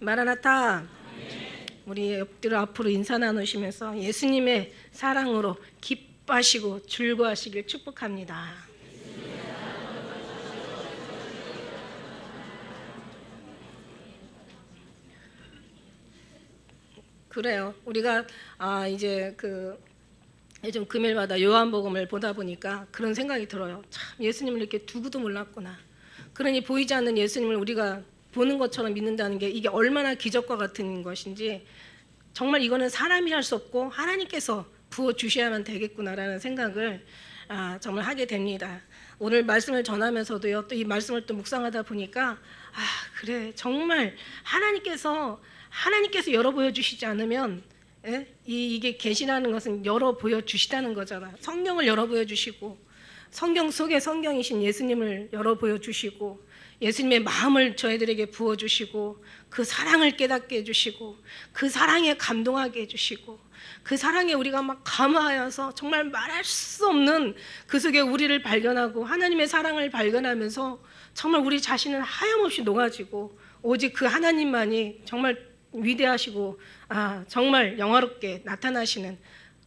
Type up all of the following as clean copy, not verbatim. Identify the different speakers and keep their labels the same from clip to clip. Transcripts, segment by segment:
Speaker 1: 마라나타. 우리 옆뒤로 앞으로 인사 나누시면서 예수님의 사랑으로 기뻐하시고 즐거워하시길 축복합니다. 그래요. 우리가 이제 요즘 금요일마다 요한복음을 보다 보니까 그런 생각이 들어요. 참 예수님을 이렇게 두고도 몰랐구나. 그러니 보이지 않는 예수님을 우리가 보는 것처럼 믿는다는 게 이게 얼마나 기적과 같은 것인지, 정말 이거는 사람이 할 수 없고 하나님께서 부어주셔야만 되겠구나라는 생각을 정말 하게 됩니다. 오늘 말씀을 전하면서도요, 또 이 말씀을 또 묵상하다 보니까 그래, 정말 하나님께서 열어 보여주시지 않으면, 이게 계시라는 것은 열어 보여주시다는 거잖아. 성경을 열어 보여주시고, 성경 속에 성경이신 예수님을 열어 보여주시고, 예수님의 마음을 저희들에게 부어주시고, 그 사랑을 깨닫게 해주시고, 그 사랑에 감동하게 해주시고, 그 사랑에 우리가 막 감화하여서 정말 말할 수 없는 그 속에 우리를 발견하고 하나님의 사랑을 발견하면서 정말 우리 자신은 하염없이 녹아지고, 오직 그 하나님만이 정말 위대하시고 정말 영화롭게 나타나시는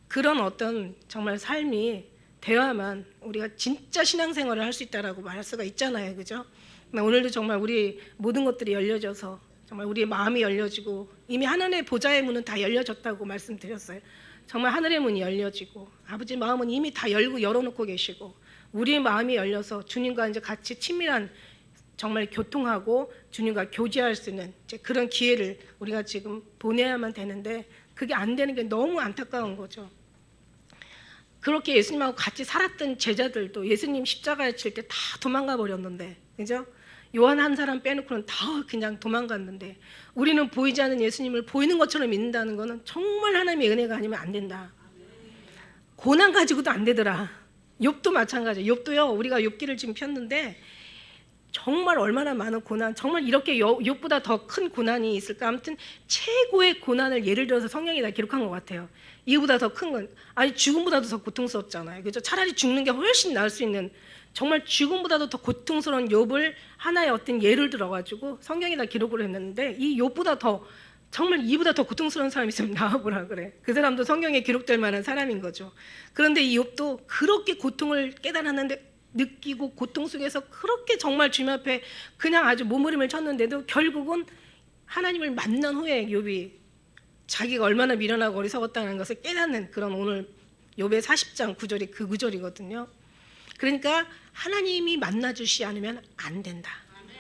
Speaker 1: 그런 어떤 정말 삶이 되어야만 우리가 진짜 신앙생활을 할 수 있다라고 말할 수가 있잖아요, 그죠? 오늘도 정말 우리 모든 것들이 열려져서 정말 우리의 마음이 열려지고, 이미 하나님의 보좌의 문은 다 열려졌다고 말씀드렸어요. 정말 하늘의 문이 열려지고 아버지 마음은 이미 다 열어놓고 계시고, 우리의 마음이 열려서 주님과 이제 같이 친밀한 정말 교통하고 주님과 교제할 수 있는 이제 그런 기회를 우리가 지금 보내야만 되는데, 그게 안 되는 게 너무 안타까운 거죠. 그렇게 예수님하고 같이 살았던 제자들도 예수님 십자가에 칠 때 다 도망가 버렸는데, 그죠? 요한 한 사람 빼놓고는 다 그냥 도망갔는데, 우리는 보이지 않는 예수님을 보이는 것처럼 믿는다는 것은 정말 하나님의 은혜가 아니면 안 된다. 고난 가지고도 안 되더라. 욥도 마찬가지예요. 욥도요, 우리가 욥기를 지금 폈는데 정말 얼마나 많은 고난, 정말 이렇게 욥보다 더 큰 고난이 있을까? 아무튼 최고의 고난을 예를 들어서 성경이 다 기록한 것 같아요. 이거보다 더 큰 건, 죽음보다도 더 고통스럽잖아요, 그죠? 차라리 죽는 게 훨씬 나을 수 있는, 정말 죽음보다도 더 고통스러운 욥을 하나의 어떤 예를 들어가지고 성경이 다 기록을 했는데, 이 욥보다 더, 정말 이보다 더 고통스러운 사람이 있으면 나와보라 그래. 그 사람도 성경에 기록될 만한 사람인 거죠. 그런데 이 욥도 그렇게 고통을 깨달았는데, 느끼고 고통 속에서 그렇게 정말 주님 앞에 그냥 아주 몸부림을 쳤는데도 결국은 하나님을 만난 후에 욥이 자기가 얼마나 미련하고 어리석었다는 것을 깨닫는 그런, 오늘 욥의 40장 9절이 그 구절이거든요. 그러니까 하나님이 만나주시지 않으면 안 된다.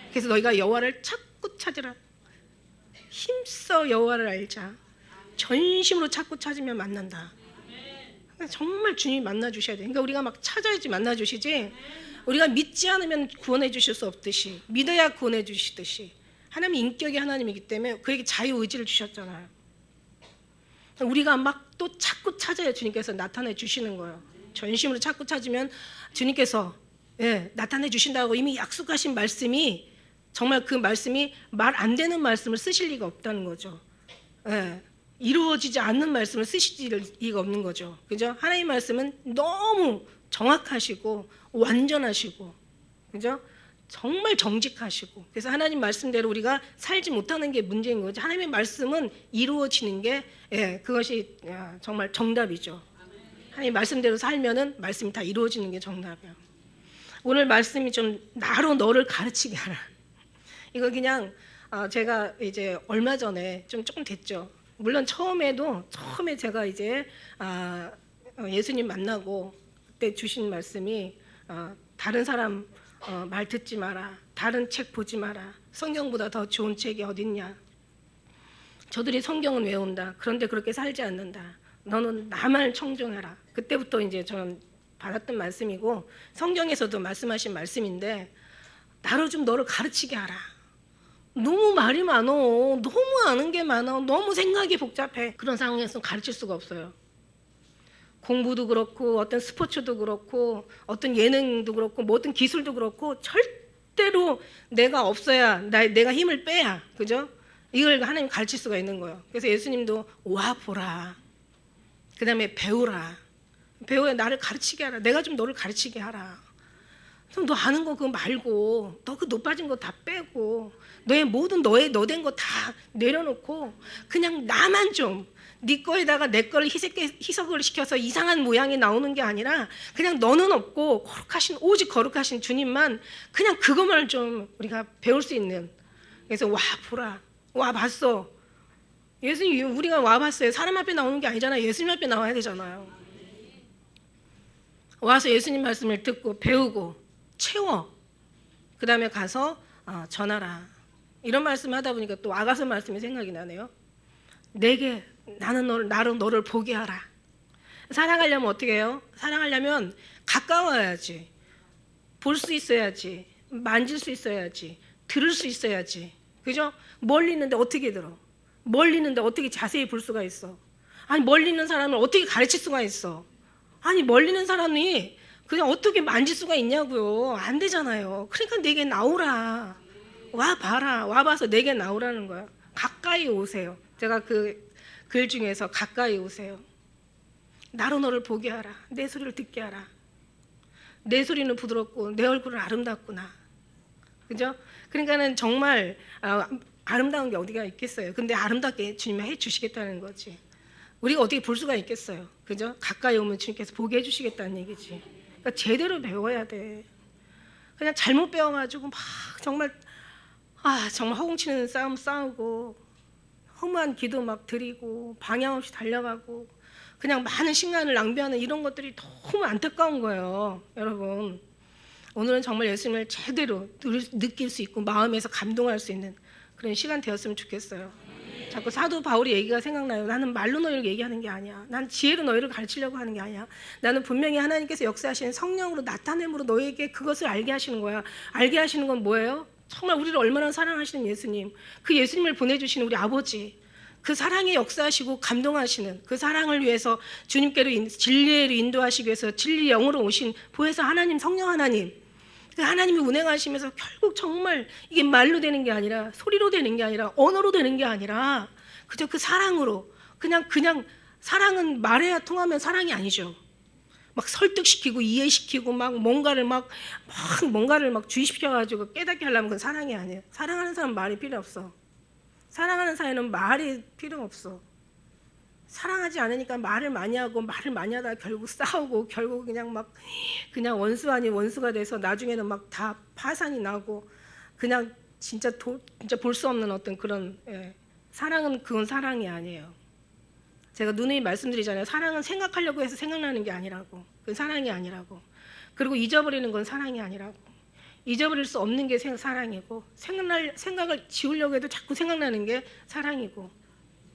Speaker 1: 그래서 너희가 여호와를 찾고 찾으라. 힘써 여호와를 알자. 전심으로 찾고 찾으면 만난다. 정말 주님이 만나주셔야 돼. 그러니까 우리가 막 찾아야지 만나주시지, 우리가 믿지 않으면 구원해 주실 수 없듯이, 믿어야 구원해 주시듯이, 하나님이 인격이 하나님이기 때문에 그에게 자유의지를 주셨잖아요. 우리가 막 또 찾고 찾아야 주님께서 나타내 주시는 거예요. 전심으로 찾고 찾으면 주님께서 나타내 주신다고 이미 약속하신 말씀이, 정말 그 말씀이 말 안 되는 말씀을 쓰실 리가 없다는 거죠. 이루어지지 않는 말씀을 쓰실 리가 없는 거죠, 그죠? 하나님의 말씀은 너무 정확하시고 완전하시고, 그죠? 정말 정직하시고, 그래서 하나님 말씀대로 우리가 살지 못하는 게 문제인 거죠. 하나님의 말씀은 이루어지는 게 그것이 정말 정답이죠. 하나님 말씀대로 살면은 말씀이 다 이루어지는 게 정답이에요. 오늘 말씀이 좀 나로 너를 가르치게 하라. 이거 그냥 제가 이제 얼마 전에 조금 됐죠. 물론 처음에 제가 이제 예수님 만나고 그때 주신 말씀이 다른 사람 말 듣지 마라, 다른 책 보지 마라, 성경보다 더 좋은 책이 어딨냐, 저들이 성경은 외운다, 그런데 그렇게 살지 않는다, 너는 나만 청종해라. 그때부터 이제 저는 받았던 말씀이고, 성경에서도 말씀하신 말씀인데, 나로 좀 너를 가르치게 하라. 너무 말이 많어, 너무 아는 게 많아, 너무 생각이 복잡해. 그런 상황에서 가르칠 수가 없어요. 공부도 그렇고 어떤 스포츠도 그렇고 어떤 예능도 그렇고 뭐 어떤 기술도 그렇고 절대로 내가 없어야, 내가 힘을 빼야, 그죠? 이걸 하나님 가르칠 수가 있는 거예요. 그래서 예수님도 와 보라, 그 다음에 배우라, 나를 가르치게 하라, 내가 좀 너를 가르치게 하라. 그럼 너 아는 거 그거 말고 너 그 높아진 거 다 빼고 너의 모든 너된 거 다 내려놓고 그냥 나만 좀 네 거에다가 내 거를 희석을 시켜서 이상한 모양이 나오는 게 아니라 그냥 너는 없고 오직 거룩하신 주님만 그냥 그것만을 좀 우리가 배울 수 있는. 그래서 와 보라, 와 봤어. 예수님 우리가 와 봤어요. 사람 앞에 나오는 게 아니잖아요. 예수님 앞에 나와야 되잖아요. 와서 예수님 말씀을 듣고 배우고 채워. 그 다음에 가서 전하라. 이런 말씀 하다 보니까 또 아가서 말씀이 생각이 나네요. 내게 나로 너를 보게 하라. 사랑하려면 어떻게 해요? 사랑하려면 가까워야지. 볼 수 있어야지. 만질 수 있어야지. 들을 수 있어야지. 그죠? 멀리 있는데 어떻게 들어? 멀리 있는데 어떻게 자세히 볼 수가 있어? 아니 멀리 있는 사람을 어떻게 가르칠 수가 있어? 아니 멀리 있는 사람이 그냥 어떻게 만질 수가 있냐고요. 안 되잖아요. 그러니까 내게 나오라. 와 봐라. 와 봐서 내게 나오라는 거야. 가까이 오세요. 제가 그 글 중에서 가까이 오세요. 나로 너를 보게 하라. 내 소리를 듣게 하라. 내 소리는 부드럽고 내 얼굴은 아름답구나. 그죠? 그러니까는 정말 아름다운 게 어디가 있겠어요. 근데 아름답게 주님이 해주시겠다는 거지. 우리가 어떻게 볼 수가 있겠어요. 그죠? 가까이 오면 주님께서 보게 해주시겠다는 얘기지. 그러니까 제대로 배워야 돼. 그냥 잘못 배워가지고 막 정말 허공치는 싸움 싸우고 허무한 기도 막 드리고 방향 없이 달려가고 그냥 많은 시간을 낭비하는 이런 것들이 너무 안타까운 거예요. 여러분 오늘은 정말 예수님을 제대로 느낄 수 있고 마음에서 감동할 수 있는 그런 시간 되었으면 좋겠어요. 자꾸 사도 바울이 얘기가 생각나요. 나는 말로 너희를 얘기하는 게 아니야. 난 지혜로 너희를 가르치려고 하는 게 아니야. 나는 분명히 하나님께서 역사하시는 성령으로 나타냄으로 너희에게 그것을 알게 하시는 거야. 알게 하시는 건 뭐예요? 정말 우리를 얼마나 사랑하시는 예수님, 그 예수님을 보내주시는 우리 아버지, 그 사랑에 역사하시고 감동하시는 그 사랑을 위해서 주님께로 진리로 인도하시기 위해서 진리 영으로 오신 보혜사 하나님, 성령 하나님, 그 하나님이 운행하시면서 결국 정말 이게 말로 되는 게 아니라 소리로 되는 게 아니라 언어로 되는 게 아니라 그저 그 사랑으로 그냥 사랑은 말해야 통하면 사랑이 아니죠. 막 설득시키고 이해시키고 막 뭔가를 주입시켜가지고 깨닫게 하려면 그건 사랑이 아니에요. 사랑하는 사람은 말이 필요 없어. 사랑하는 사이는 말이 필요 없어. 사랑하지 않으니까 말을 많이 하고 말을 많이 하다가 결국 싸우고 결국 그냥 원수 아닌 원수가 돼서 나중에는 막 다 파산이 나고 그냥 진짜 볼 수 없는 어떤 그런 사랑은 그건 사랑이 아니에요. 제가 누누이 말씀드리잖아요. 사랑은 생각하려고 해서 생각나는 게 아니라고. 그건 사랑이 아니라고. 그리고 잊어버리는 건 사랑이 아니라고. 잊어버릴 수 없는 게 생각이고 생각을 지우려고 해도 자꾸 생각나는 게 사랑이고.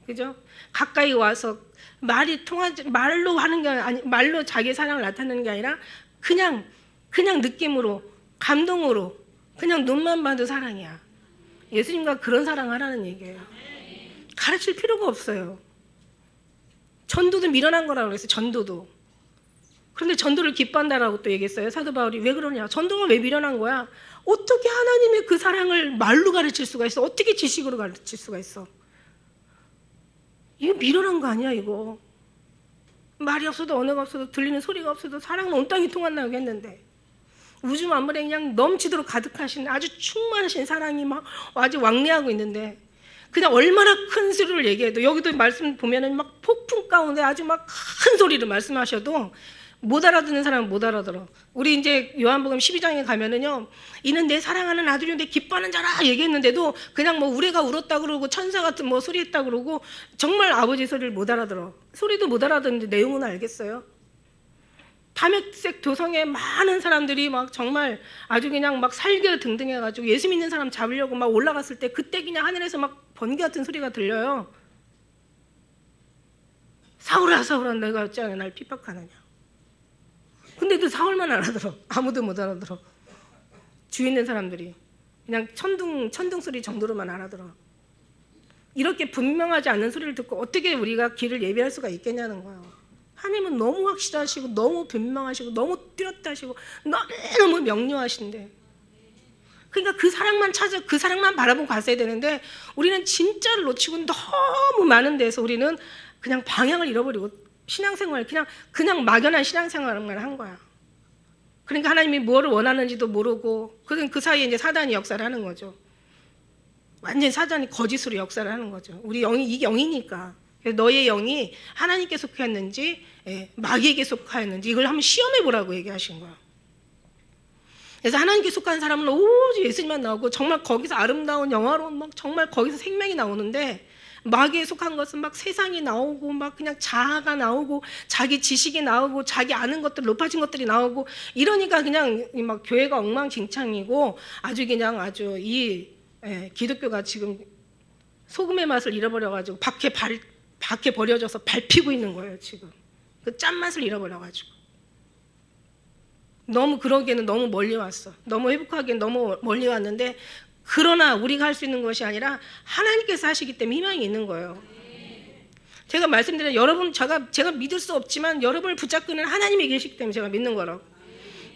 Speaker 1: 그죠? 가까이 와서 말로 하는 게 아니 말로 자기 사랑을 나타내는 게 아니라 그냥 느낌으로 감동으로 그냥 눈만 봐도 사랑이야. 예수님과 그런 사랑하라는 얘기예요. 가르칠 필요가 없어요. 전도도 미련한 거라고 그랬어요. 전도도. 그런데 전도를 기뻐한다라고 또 얘기했어요. 사도 바울이 왜 그러냐? 전도가 왜 미련한 거야? 어떻게 하나님의 그 사랑을 말로 가르칠 수가 있어? 어떻게 지식으로 가르칠 수가 있어? 이거 미련한 거 아니야 이거. 말이 없어도 언어가 없어도 들리는 소리가 없어도 사랑은 온 땅이 통한다고 했는데 우주 만물에 그냥 넘치도록 가득하신 아주 충만하신 사랑이 막 아주 왕래하고 있는데 그냥 얼마나 큰 소리를 얘기해도 여기도 말씀 보면은 막 폭풍 가운데 아주 막 큰 소리로 말씀하셔도 못 알아듣는 사람은 못 알아들어. 우리 이제 요한복음 12장에 가면은요, 이는 내 사랑하는 아들인데 기뻐하는 자라 얘기했는데도 그냥 뭐 우레가 울었다 그러고 천사 같은 뭐 소리했다 그러고 정말 아버지 소리를 못 알아들어. 소리도 못 알아듣는데 내용은 알겠어요. 다메섹 도성에 많은 사람들이 막 정말 아주 그냥 막 살겨 등등해가지고 예수 믿는 사람 잡으려고 막 올라갔을 때 그때 그냥 하늘에서 막 번개 같은 소리가 들려요. 사울아 사울아 내가 어찌하여 날 핍박하느냐. 근데도 사울만 알아들어. 아무도 못 알아들어. 주위 있는 사람들이 그냥 천둥 소리 정도로만 알아들어. 이렇게 분명하지 않는 소리를 듣고 어떻게 우리가 길을 예비할 수가 있겠냐는 거예요. 하나님은 너무 확실하시고 너무 분명하시고 너무 뚜렷하시고 너무 명료하신데 그러니까 그 사랑만 찾아 그 사랑만 바라보고 갔어야 되는데 우리는 진짜를 놓치고 너무 많은 데서 우리는 그냥 방향을 잃어버리고 신앙생활 그냥 막연한 신앙생활만 한 거야. 그러니까 하나님이 뭐를 원하는지도 모르고 그 사이에 이제 사단이 역사를 하는 거죠. 완전 사단이 거짓으로 역사를 하는 거죠. 우리 영이 이게 영이니까. 너의 영이 하나님께 속했는지 마귀에게 속하였는지 이걸 한번 시험해 보라고 얘기하신 거예요. 그래서 하나님께 속한 사람은 오직 예수님만 나오고 정말 거기서 아름다운 영화로운 막 정말 거기서 생명이 나오는데 마귀에 속한 것은 막 세상이 나오고 막 그냥 자아가 나오고 자기 지식이 나오고 자기 아는 것들 높아진 것들이 나오고 이러니까 그냥 막 교회가 엉망진창이고 아주 그냥 아주 이 기독교가 지금 소금의 맛을 잃어버려가지고 밖에 버려져서 밟히고 있는 거예요. 지금 그 짠맛을 잃어버려가지고 너무 그러기에는 너무 멀리 왔어. 너무 회복하기엔 너무 멀리 왔는데 그러나 우리가 할 수 있는 것이 아니라 하나님께서 하시기 때문에 희망이 있는 거예요. 제가 말씀드린 여러분 제가 믿을 수 없지만 여러분을 붙잡고는 하나님이 계시기 때문에 제가 믿는 거라고.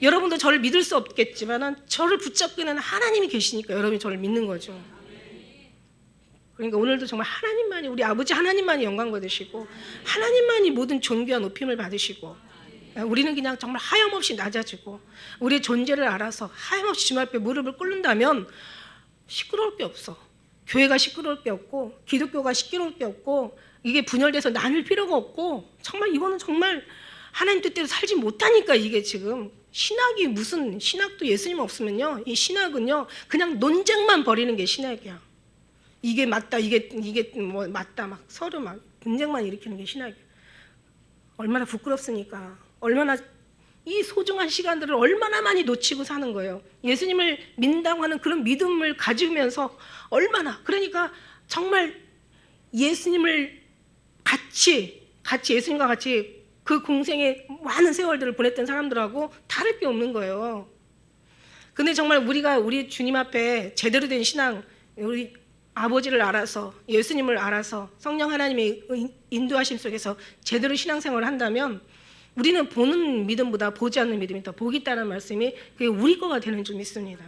Speaker 1: 여러분도 저를 믿을 수 없겠지만 저를 붙잡고는 하나님이 계시니까 여러분이 저를 믿는 거죠. 그러니까 오늘도 정말 하나님만이 우리 아버지 하나님만이 영광 받으시고 하나님만이 모든 존귀와 높임을 받으시고 우리는 그냥 정말 하염없이 낮아지고 우리의 존재를 알아서 하염없이 주님 앞에 무릎을 꿇는다면 시끄러울 게 없어. 교회가 시끄러울 게 없고 기독교가 시끄러울 게 없고 이게 분열돼서 나눌 필요가 없고 정말 이거는 정말 하나님 뜻대로 살지 못하니까 이게 지금 신학이 무슨 신학도 예수님 없으면요 이 신학은요 그냥 논쟁만 벌이는 게 신학이야. 이게 맞다 이게 뭐 맞다 막 서로 막 분쟁만 일으키는 게 신학이야. 얼마나 부끄럽습니까? 얼마나 이 소중한 시간들을 얼마나 많이 놓치고 사는 거예요. 예수님을 믿는다고 하는 그런 믿음을 가지면서 얼마나 그러니까 정말 예수님을 같이 예수님과 같이 그 공생의 많은 세월들을 보냈던 사람들하고 다를 게 없는 거예요. 근데 정말 우리가 우리 주님 앞에 제대로 된 신앙 우리 아버지를 알아서 예수님을 알아서 성령 하나님의 인도하심 속에서 제대로 신앙생활을 한다면 우리는 보는 믿음보다 보지 않는 믿음이 더 복이 있다는 말씀이 그게 우리 거가 되는 줄 믿습니다.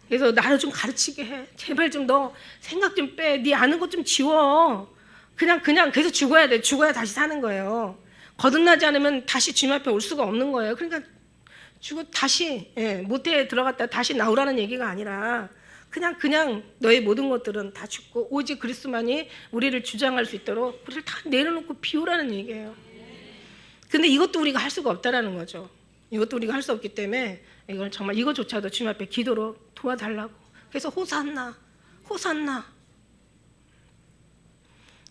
Speaker 1: 그래서 나를 좀 가르치게 해. 제발 좀 너 생각 좀 빼. 네 아는 것 좀 지워. 그냥 그래서 죽어야 돼. 죽어야 다시 사는 거예요. 거듭나지 않으면 다시 주님 앞에 올 수가 없는 거예요. 그러니까 다시 모태에 들어갔다 다시 나오라는 얘기가 아니라 그냥 너의 모든 것들은 다 죽고 오직 그리스도만이 우리를 주장할 수 있도록 우리를 다 내려놓고 비우라는 얘기예요. 근데 이것도 우리가 할 수가 없다라는 거죠. 이것도 우리가 할 수 없기 때문에 이걸 정말 이거조차도 주님 앞에 기도로 도와달라고. 그래서 호산나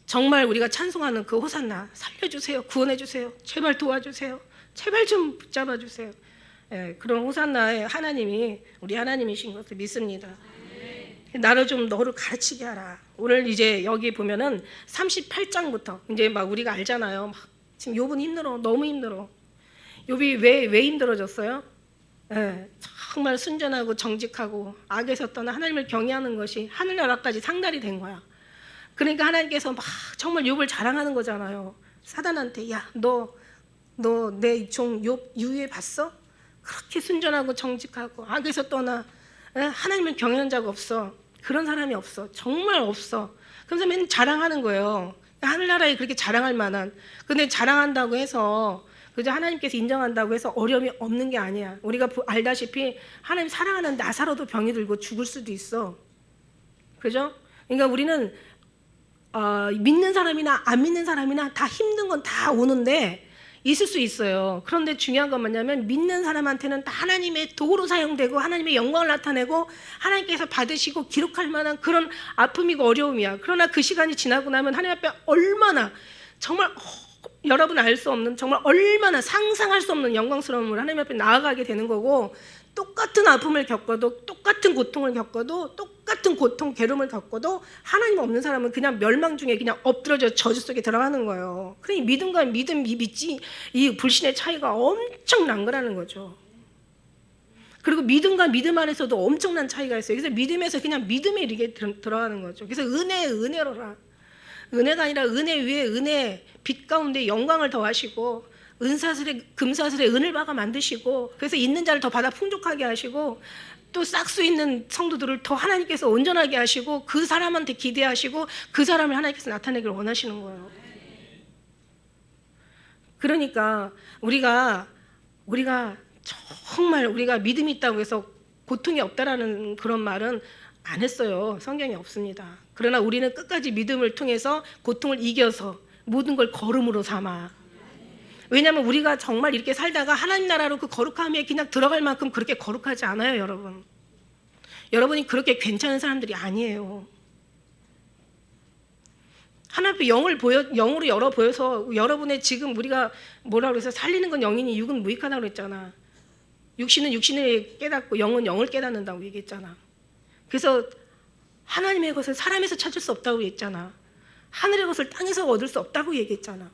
Speaker 1: 정말 우리가 찬송하는 그 호산나 살려주세요. 구원해주세요. 제발 도와주세요. 제발 좀 붙잡아주세요. 그런 호산나의 하나님이 우리 하나님이신 것을 믿습니다. 나를 좀 너를 가르치게 하라. 오늘 이제 여기 보면은 38장부터 이제 막 우리가 알잖아요. 막 지금 욥은 힘들어. 너무 힘들어. 욥이 왜 힘들어졌어요? 정말 순전하고 정직하고 악에서 떠나 하나님을 경외하는 것이 하늘나라까지 상달이 된 거야. 그러니까 하나님께서 막 정말 욥을 자랑하는 거잖아요. 사단한테 야, 너 내 종 욥 유해 봤어? 그렇게 순전하고 정직하고 악에서 떠나 하나님을 경외하는 자가 없어. 그런 사람이 없어. 정말 없어. 그래서 맨날 자랑하는 거예요. 하늘나라에 그렇게 자랑할 만한. 근데 자랑한다고 해서 그저 하나님께서 인정한다고 해서 어려움이 없는 게 아니야. 우리가 알다시피 하나님 사랑하는 나사로도 병이 들고 죽을 수도 있어. 그죠? 그러니까 우리는 믿는 사람이나 안 믿는 사람이나 다 힘든 건 다 오는데 있을 수 있어요. 그런데 중요한 건 뭐냐면 믿는 사람한테는 다 하나님의 도구로 사용되고 하나님의 영광을 나타내고 하나님께서 받으시고 기록할 만한 그런 아픔이고 어려움이야. 그러나 그 시간이 지나고 나면 하나님 앞에 얼마나 정말 여러분 알 수 없는 정말 얼마나 상상할 수 없는 영광스러움을 하나님 앞에 나아가게 되는 거고 똑같은 아픔을 겪어도 똑같은 고통을 겪어도 똑같은 고통 괴로움을 겪어도 하나님 없는 사람은 그냥 멸망 중에 그냥 엎드러져 저주 속에 들어가는 거예요. 그러니 믿음과 믿지 이 불신의 차이가 엄청난 거라는 거죠. 그리고 믿음과 믿음 안에서도 엄청난 차이가 있어요. 그래서 믿음에서 그냥 믿음에 이르게 들어가는 거죠. 그래서 은혜로라. 은혜가 아니라 은혜 위에 은혜 빛 가운데 영광을 더하시고 은사슬에 금사슬에 은을 박아 만드시고 그래서 있는 자를 더 받아 풍족하게 하시고 또 싹수 있는 성도들을 더 하나님께서 온전하게 하시고 그 사람한테 기대하시고 그 사람을 하나님께서 나타내기를 원하시는 거예요. 그러니까 우리가 우리가 정말 우리가 믿음이 있다고 해서 고통이 없다라는 그런 말은 안 했어요. 성경에 없습니다. 그러나 우리는 끝까지 믿음을 통해서 고통을 이겨서 모든 걸 걸음으로 삼아. 왜냐하면 우리가 정말 이렇게 살다가 하나님 나라로 그 거룩함에 그냥 들어갈 만큼 그렇게 거룩하지 않아요, 여러분. 여러분이 그렇게 괜찮은 사람들이 아니에요. 하나님 앞에 영으로 열어 보여서 여러분의 지금 우리가 뭐라 그래서 살리는 건 영이니 육은 무익하다고 그랬잖아. 육신은 육신을 깨닫고 영은 영을 깨닫는다고 얘기했잖아. 그래서 하나님의 것을 사람에서 찾을 수 없다고 얘기했잖아. 하늘의 것을 땅에서 얻을 수 없다고 얘기했잖아.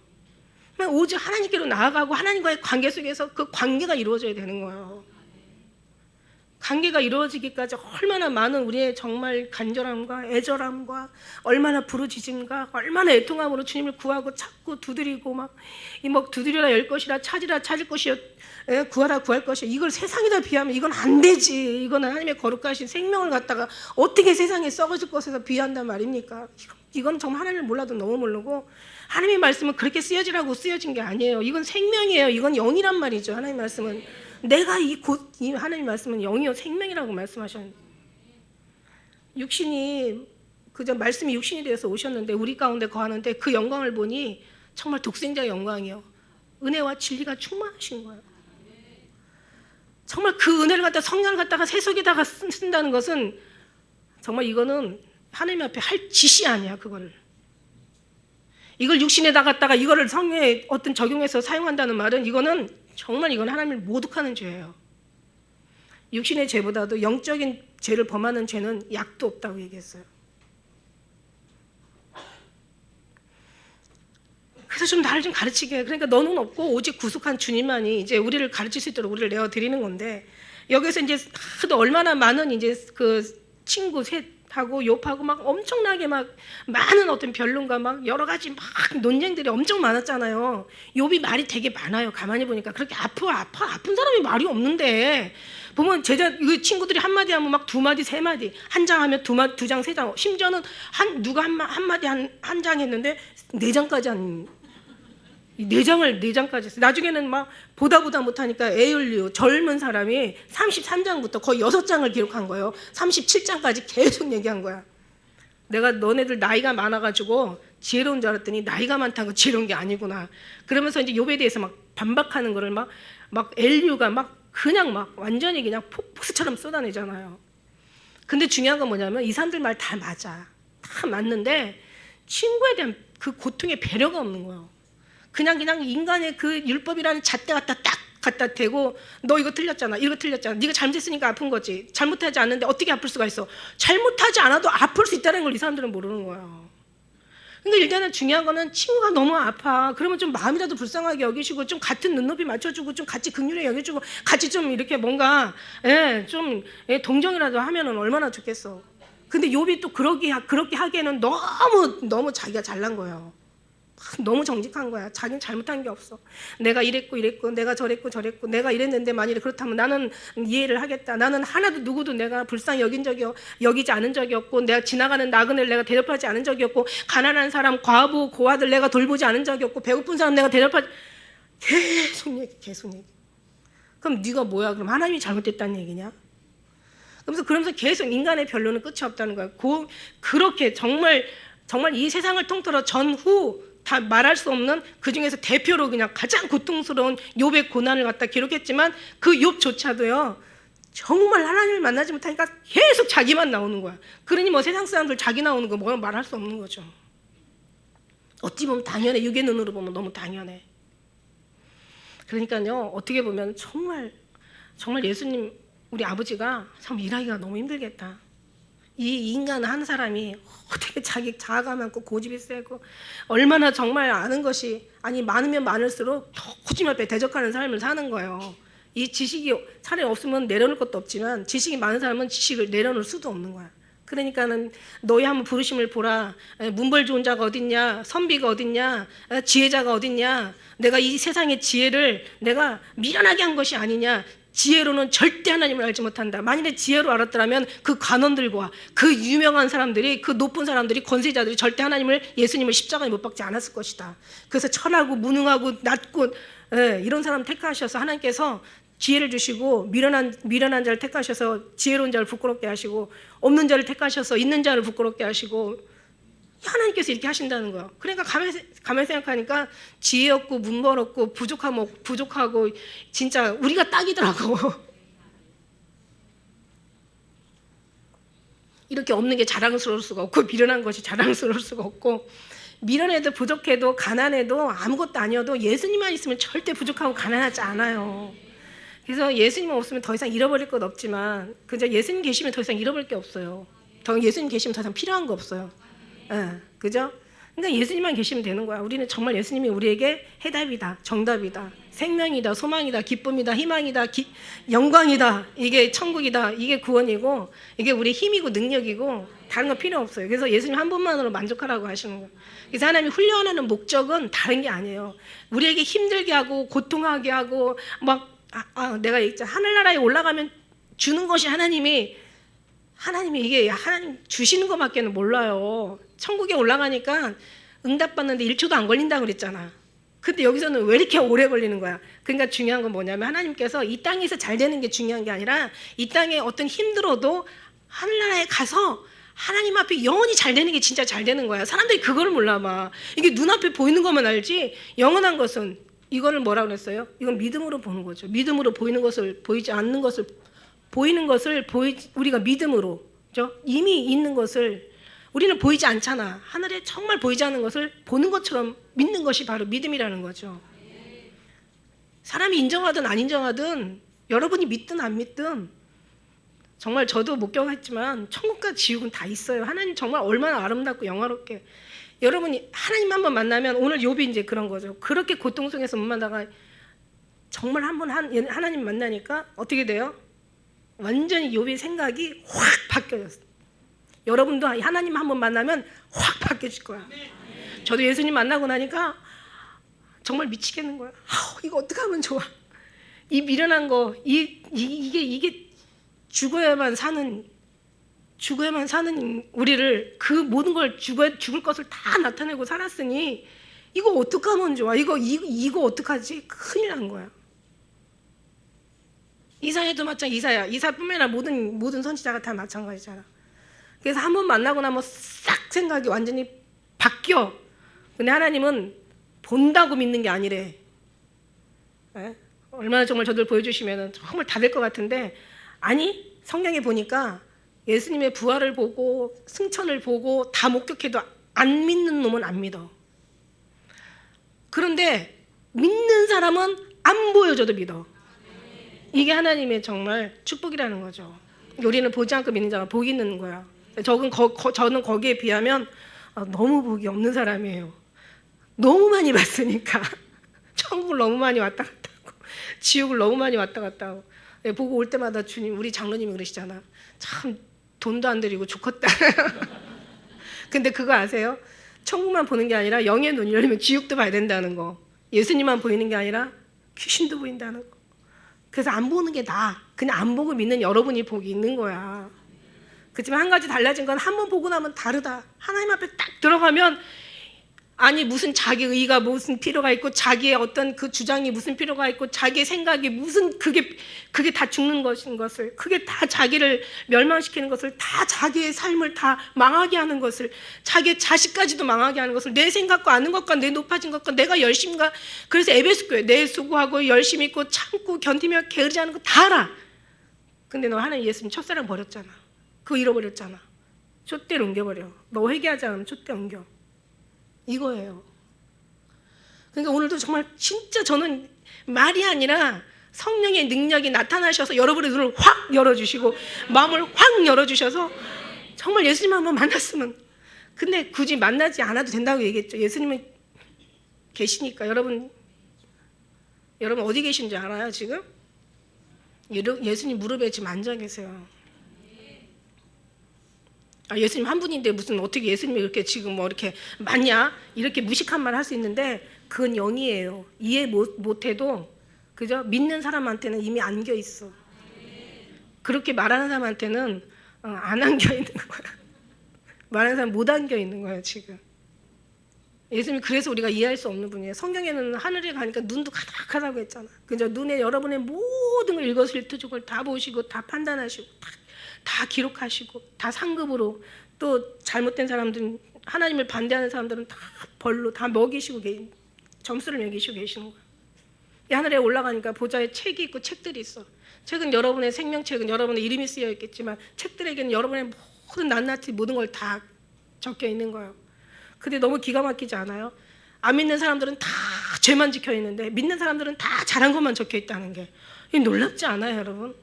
Speaker 1: 오직 하나님께로 나아가고 하나님과의 관계 속에서 그 관계가 이루어져야 되는 거예요. 관계가 이루어지기까지 얼마나 많은 우리의 정말 간절함과 애절함과 얼마나 부르짖음과 얼마나 애통함으로 주님을 구하고 찾고 두드리고 막 두드리라 열 것이라 찾으라 찾을 것이요 구하라 구할 것이요. 이걸 세상에다 비하면 이건 안 되지. 이건 하나님의 거룩하신 생명을 갖다가 어떻게 세상에 썩어질 것에서 비한단 말입니까? 이건 정말 하나님을 몰라도 너무 모르고 하나님의 말씀은 그렇게 쓰여지라고 쓰여진 게 아니에요. 이건 생명이에요. 이건 영이란 말이죠. 하나님의 말씀은 내가 이 하나님의 말씀은 영이요 생명이라고 말씀하셨는데 육신이 그저 말씀이 육신이 되어서 오셨는데 우리 가운데 거하는데 그 영광을 보니 정말 독생자의 영광이요. 은혜와 진리가 충만하신 거예요. 정말 그 은혜를 갖다 성령을 갖다가 세속에다가 쓴다는 것은 정말 이거는 하나님 앞에 할 짓이 아니야. 이걸 육신에다 갖다가 이거를 성령에 어떤 적용해서 사용한다는 말은 이거는 정말 이건 하나님을 모독하는 죄예요. 육신의 죄보다도 영적인 죄를 범하는 죄는 약도 없다고 얘기했어요. 그래서 좀 나를 좀 가르치게 해. 그러니까 너는 없고 오직 구속한 주님만이 이제 우리를 가르칠 수 있도록 우리를 내어 드리는 건데 여기서 이제 하도 얼마나 많은 이제 그 친구 셋하고 욥하고 막 엄청나게 막 많은 어떤 변론과 막 여러 가지 막 논쟁들이 엄청 많았잖아요. 욥이 말이 되게 많아요. 가만히 보니까 그렇게 아픈 사람이 말이 없는데 보면 그 친구들이 한마디 하면 막 두 마디 세 마디 한 장 하면 두 장 세 장 심지어는 누가 한마디 한 장 했는데 네 장까지 네 장까지 했어요. 나중에는 막 보다 못하니까 에율리오 젊은 사람이 33장부터 거의 6장을 기록한 거예요. 37장까지 계속 얘기한 거야. 내가 너네들 나이가 많아가지고 지혜로운 줄 알았더니 나이가 많다는 거 지혜로운 게 아니구나. 그러면서 이제 욥에 대해서 막 반박하는 거를 막 엘리우가 그냥 완전히 그냥 폭스처럼 쏟아내잖아요. 근데 중요한 건 뭐냐면 이 사람들 말 다 맞아. 다 맞는데 친구에 대한 그 고통의 배려가 없는 거예요. 그냥 인간의 그 율법이라는 잣대 갖다 대고 너 이거 틀렸잖아. 네가 잘못했으니까 아픈 거지. 잘못하지 않는데 어떻게 아플 수가 있어. 잘못하지 않아도 아플 수 있다는 걸 이 사람들은 모르는 거야. 그러니까 일단은 중요한 거는 친구가 너무 아파. 그러면 좀 마음이라도 불쌍하게 여기시고 좀 같은 눈높이 맞춰주고 좀 같이 긍휼히 여겨주고 같이 좀 이렇게 뭔가 좀 동정이라도 하면은 얼마나 좋겠어. 근데 욥이 또 그렇게 하기에는 너무 자기가 잘난 거예요. 너무 정직한 거야. 자기는 잘못한 게 없어. 내가 이랬고 내가 저랬고 내가 이랬는데 만일에 그렇다면 나는 이해를 하겠다. 나는 하나도 누구도 내가 불쌍히 여기지 않은 적이 없고 내가 지나가는 나그네를 내가 대접하지 않은 적이 없고 가난한 사람 과부 고아들 내가 돌보지 않은 적이 없고 배고픈 사람 내가 대접하지 계속 얘기. 그럼 네가 뭐야? 그럼 하나님이 잘못됐다는 얘기냐? 그러면서 계속 인간의 변론은 끝이 없다는 거야. 그렇게 정말 이 세상을 통틀어 전후 다 말할 수 없는 그 중에서 대표로 그냥 가장 고통스러운 욥의 고난을 갖다 기록했지만 그 욥조차도요 정말 하나님을 만나지 못하니까 계속 자기만 나오는 거야. 그러니 세상 사람들 자기 나오는 거 뭐 말할 수 없는 거죠. 어찌 보면 당연해. 육의 눈으로 보면 너무 당연해. 그러니까요 어떻게 보면 정말 예수님 우리 아버지가 참 일하기가 너무 힘들겠다. 이 인간 한 사람이 어떻게 자기 자아가 많고 고집이 세고 얼마나 정말 아는 것이 많으면 많을수록 더 고집 앞에 대적하는 삶을 사는 거예요. 이 지식이 차라리 없으면 내려놓을 것도 없지만 지식이 많은 사람은 지식을 내려놓을 수도 없는 거야. 그러니까는 너희 한번 부르심을 보라. 문벌 좋은 자가 어딨냐? 선비가 어딨냐? 지혜자가 어딨냐? 내가 이 세상의 지혜를 내가 미련하게 한 것이 아니냐? 지혜로는 절대 하나님을 알지 못한다. 만일에 지혜로 알았더라면 그 관원들과 그 유명한 사람들이, 그 높은 사람들이, 권세자들이 절대 예수님을 십자가에 못 박지 않았을 것이다. 그래서 천하고 무능하고 낮고 이런 사람 택하셔서 하나님께서 지혜를 주시고, 미련한 자를 택하셔서 지혜로운 자를 부끄럽게 하시고, 없는 자를 택하셔서 있는 자를 부끄럽게 하시고, 하나님께서 이렇게 하신다는 거예요. 그러니까 가만히 생각하니까 지혜 없고 문벌 없고 부족하고 진짜 우리가 딱이더라고. 이렇게 없는 게 자랑스러울 수가 없고, 미련한 것이 자랑스러울 수가 없고, 미련해도 부족해도 가난해도 아무것도 아니어도 예수님만 있으면 절대 부족하고 가난하지 않아요. 그래서 예수님 없으면 더 이상 잃어버릴 것 없지만, 그저 예수님 계시면 더 이상 잃어버릴 게 없어요. 예수님 계시면 더 이상 필요한 거 없어요. 그죠? 그러니까 예수님만 계시면 되는 거야. 우리는 정말 예수님이 우리에게 해답이다, 정답이다, 생명이다, 소망이다, 기쁨이다, 희망이다, 영광이다, 이게 천국이다, 이게 구원이고, 이게 우리 힘이고 능력이고, 다른 거 필요 없어요. 그래서 예수님 한 분만으로 만족하라고 하시는 거예요. 그래서 하나님이 훈련하는 목적은 다른 게 아니에요. 우리에게 힘들게 하고 고통하게 하고 내가 하늘나라에 올라가면 주는 것이 하나님이 이게 하나님 주시는 것밖에는 몰라요. 천국에 올라가니까 응답받는데 1초도 안 걸린다고 그랬잖아. 근데 여기서는 왜 이렇게 오래 걸리는 거야? 그러니까 중요한 건 뭐냐면, 하나님께서 이 땅에서 잘 되는 게 중요한 게 아니라, 이 땅에 어떤 힘들어도 하늘나라에 가서 하나님 앞에 영원히 잘 되는 게 진짜 잘 되는 거야. 사람들이 그걸 몰라 봐. 이게 눈앞에 보이는 것만 알지, 영원한 것은, 이거를 뭐라고 그랬어요? 이건 믿음으로 보는 거죠. 믿음으로 보이는 것을, 보이지 않는 것을, 보이는 것을 우리가 믿음으로, 그죠? 이미 있는 것을 우리는 보이지 않잖아. 하늘에 정말 보이지 않는 것을 보는 것처럼 믿는 것이 바로 믿음이라는 거죠. 사람이 인정하든 안 인정하든, 여러분이 믿든 안 믿든, 정말 저도 목격했지만 천국과 지옥은 다 있어요. 하나님 정말 얼마나 아름답고 영화롭게. 여러분이 하나님 한번 만나면, 오늘 욥이 이제 그런 거죠. 그렇게 고통 속에서 못 만나다가 정말 한번 하나님 만나니까 어떻게 돼요? 완전히 욥의 생각이 확 바뀌어졌어요. 여러분도 하나님 한번 만나면 확 바뀌어질 거야. 저도 예수님 만나고 나니까 정말 미치겠는 거야. 이거 어떻게 하면 좋아? 이 미련한 거, 이게 죽어야만 사는 우리를, 그 모든 걸 죽을 것을 다 나타내고 살았으니 이거 어떻게 하면 좋아? 이거 어떡하지? 큰일 난 거야. 이사야도 마찬가지. 이사뿐만 아니라 모든 선지자가 다 마찬가지잖아. 그래서 한 번 만나고 나면 싹 생각이 완전히 바뀌어. 근데 하나님은 본다고 믿는 게 아니래. 얼마나 정말 저들 보여주시면 정말 다 될 것 같은데, 아니, 성경에 보니까 예수님의 부활을 보고 승천을 보고 다 목격해도 안 믿는 놈은 안 믿어. 그런데 믿는 사람은 안 보여줘도 믿어. 이게 하나님의 정말 축복이라는 거죠. 우리는 보지 않고 믿는 자가 복이 있는 거야. 저는 거기에 비하면 너무 복이 없는 사람이에요. 너무 많이 봤으니까. 천국을 너무 많이 왔다 갔다 하고, 지옥을 너무 많이 왔다 갔다 하고. 보고 올 때마다 주님, 우리 장로님이 그러시잖아. 참 돈도 안 들이고 좋겠다. 근데 그거 아세요? 천국만 보는 게 아니라 영의 눈이 열리면 지옥도 봐야 된다는 거. 예수님만 보이는 게 아니라 귀신도 보인다는 거. 그래서 안 보는 게 나아. 그냥 안 보고 믿는 여러분이 복이 있는 거야. 그렇지만 한 가지 달라진 건, 한 번 보고 나면 다르다. 하나님 앞에 딱 들어가면, 아니 무슨 자기 의가 무슨 필요가 있고, 자기의 어떤 그 주장이 무슨 필요가 있고, 자기의 생각이 무슨 그게 다 죽는 것을, 그게 다 자기를 멸망시키는 것을, 다 자기의 삶을 다 망하게 하는 것을, 자기의 자식까지도 망하게 하는 것을, 내 생각과 아는 것과 내 높아진 것과 내가 열심과, 그래서 에베소 교회 내 수고하고 열심히 있고 참고 견디며 게으르지 않은 거 다 알아. 근데 너 하나님 예수님 첫사랑 버렸잖아. 그거 잃어버렸잖아. 촛대를 옮겨버려. 너 회개하지 않으면 촛대 옮겨. 이거예요. 그러니까 오늘도 정말 진짜 저는 말이 아니라 성령의 능력이 나타나셔서 여러분의 눈을 확 열어주시고 마음을 확 열어주셔서 정말 예수님 한번 만났으면, 근데 굳이 만나지 않아도 된다고 얘기했죠. 예수님은 계시니까. 여러분 어디 계신지 알아요 지금? 예수님 무릎에 지금 앉아 계세요. 예수님 한 분인데 무슨 어떻게 예수님이 이렇게 지금 뭐 이렇게 맞냐? 이렇게 무식한 말 할 수 있는데 그건 영이에요. 이해 못해도 그죠? 믿는 사람한테는 이미 안겨 있어. 그렇게 말하는 사람한테는 안 안겨 있는 거야. 말하는 사람 못 안겨 있는 거야 지금. 예수님이 그래서 우리가 이해할 수 없는 분이에요. 성경에는 하늘에 가니까 눈도 가득하다고 했잖아. 그죠? 눈에 여러분의 모든 걸 일거수일투족을 다 보시고 다 판단하시고 다 기록하시고 다 상급으로, 또 잘못된 사람들은, 하나님을 반대하는 사람들은 다 벌로 다 먹이시고 점수를 매기시고 계시는 거야. 이 하늘에 올라가니까 보좌에 책이 있고 책들이 있어. 책은 여러분의 생명책은 여러분의 이름이 쓰여 있겠지만 책들에게는 여러분의 모든 낱낱이 모든 걸 다 적혀 있는 거예요. 근데 너무 기가 막히지 않아요? 안 믿는 사람들은 다 죄만 지켜 있는데 믿는 사람들은 다 잘한 것만 적혀 있다는 게, 이게 놀랍지 않아요, 여러분?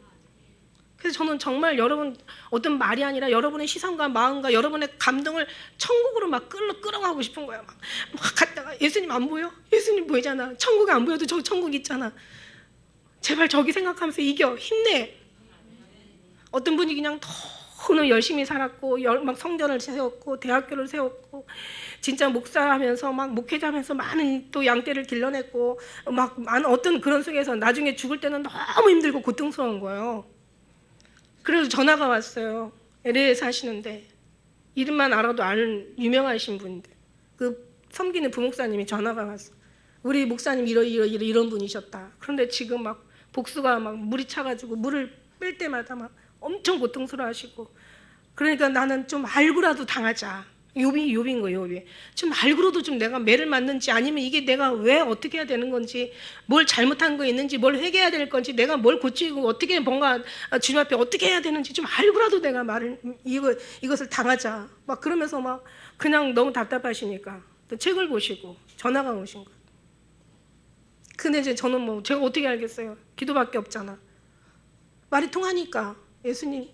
Speaker 1: 그래서 저는 정말 여러분, 어떤 말이 아니라 여러분의 시선과 마음과 여러분의 감동을 천국으로 막 끌어가고 싶은 거야. 막 갔다가 예수님 안 보여? 예수님 보이잖아. 천국이 안 보여도 저 천국 있잖아. 제발 저기 생각하면서 이겨, 힘내. 어떤 분이 그냥 너무 열심히 살았고 막 성전을 세웠고 대학교를 세웠고 진짜 목사하면서 막 목회자하면서 많은 또 양떼를 길러냈고 막 많은 어떤 그런 속에서 나중에 죽을 때는 너무 힘들고 고통스러운 거예요. 그래서 전화가 왔어요. LA에 사시는데 이름만 알아도 아는 유명하신 분인데 그 섬기는 부목사님이 전화가 왔어. 우리 목사님 이런 분이셨다. 그런데 지금 막 복수가 막 물이 차가지고 물을 뺄 때마다 막 엄청 고통스러워하시고, 그러니까 나는 좀 알고라도 당하자. 욥인 거예요, 욥이. 좀 알고라도 좀 내가 매를 맞는지, 아니면 이게 내가 왜 어떻게 해야 되는 건지, 뭘 잘못한 거 있는지, 뭘 회개해야 될 건지, 내가 뭘 고치고 어떻게 뭔가 주님 앞에 어떻게 해야 되는지 좀 알고라도 내가 이것을 당하자. 막 그러면서 막 그냥 너무 답답하시니까 또 책을 보시고 전화가 오신 거예요. 근데 이제 저는 뭐 제가 어떻게 알겠어요? 기도밖에 없잖아. 말이 통하니까 예수님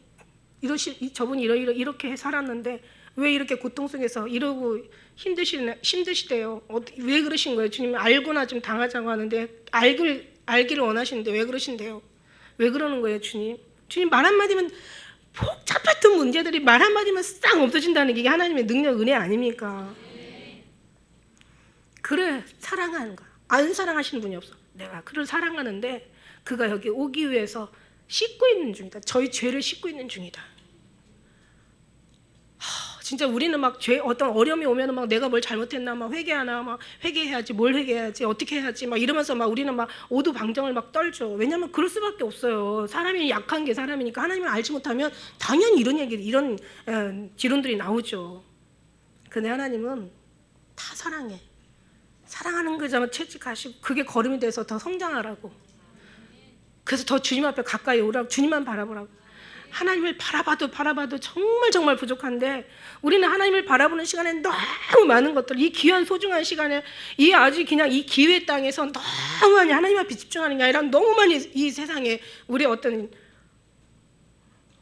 Speaker 1: 저분이 이렇게 살았는데 왜 이렇게 고통 속에서 이러고 힘드시대요. 왜 그러신 거예요? 주님 알고나 좀 당하자고 하는데 알기를 원하시는데 왜 그러신대요? 왜 그러는 거예요, 주님? 주님 말 한마디면 복잡했던 문제들이 말 한마디면 싹 없어진다는 게 하나님의 능력, 은혜 아닙니까? 그래, 사랑하는 거야. 안 사랑하시는 분이 없어. 내가 그를 사랑하는데 그가 여기 오기 위해서 씻고 있는 중이다. 저희 죄를 씻고 있는 중이다. 진짜 우리는 막 어떤 어려움이 오면은 막 내가 뭘 잘못했나 막 회개하나 막 회개해야지, 뭘 회개해야지, 어떻게 해야지 막 이러면서 막 우리는 막 오두방정을 막 떨죠. 왜냐면 그럴 수밖에 없어요. 사람이 약한 게 사람이니까. 하나님을 알지 못하면 당연히 이런 지론들이 나오죠. 근데 하나님은 다 사랑해. 사랑하는 거잖아. 채찍하시고 그게 걸음이 돼서 더 성장하라고. 그래서 더 주님 앞에 가까이 오라고, 주님만 바라보라고. 하나님을 바라봐도 정말 부족한데 우리는 하나님을 바라보는 시간에 너무 많은 것들, 이 귀한 소중한 시간에 이 아주 그냥 이 기회 땅에서 너무 많이 하나님 앞에 집중하는 게 아니라 너무 많이 이 세상에 우리의 어떤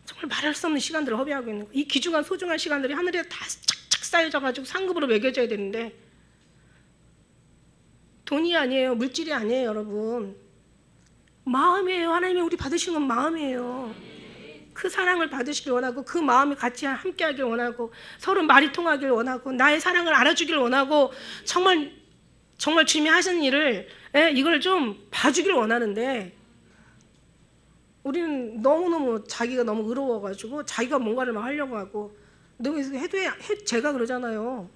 Speaker 1: 정말 말할 수 없는 시간들을 허비하고 있는 거예요. 이 귀중한 소중한 시간들이 하늘에 다 착착 쌓여져가지고 상급으로 매겨져야 되는데 돈이 아니에요. 물질이 아니에요, 여러분. 마음이에요. 하나님이 우리 받으시는 건 마음이에요. 그 사랑을 받으시길 원하고 그 마음이 같이 함께하길 원하고 서로 말이 통하길 원하고 나의 사랑을 알아주길 원하고 정말 주님이 하시는 일을 이걸 좀 봐주길 원하는데 우리는 너무너무 자기가 너무 의로워가지고 자기가 뭔가를 막 하려고 하고 너무 제가 그러잖아요.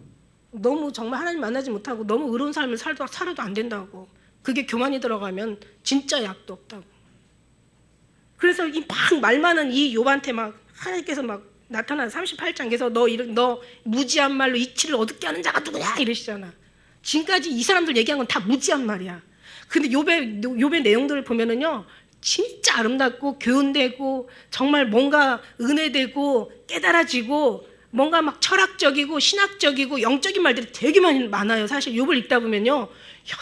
Speaker 1: 너무 정말 하나님 만나지 못하고 너무 의로운 삶을 살아도 안 된다고. 그게 교만이 들어가면 진짜 약도 없다고. 그래서 이 막 말 많은 이 욥한테 막 하나님께서 막 나타난 38장에서 너 무지한 말로 이치를 얻게 하는 자가 누구냐 이러시잖아. 지금까지 이 사람들 얘기한 건 다 무지한 말이야. 근데 욥의 내용들을 보면은요 진짜 아름답고 교훈되고 정말 뭔가 은혜되고 깨달아지고 뭔가 막 철학적이고 신학적이고 영적인 말들이 되게 많아요. 사실 욥을 읽다 보면요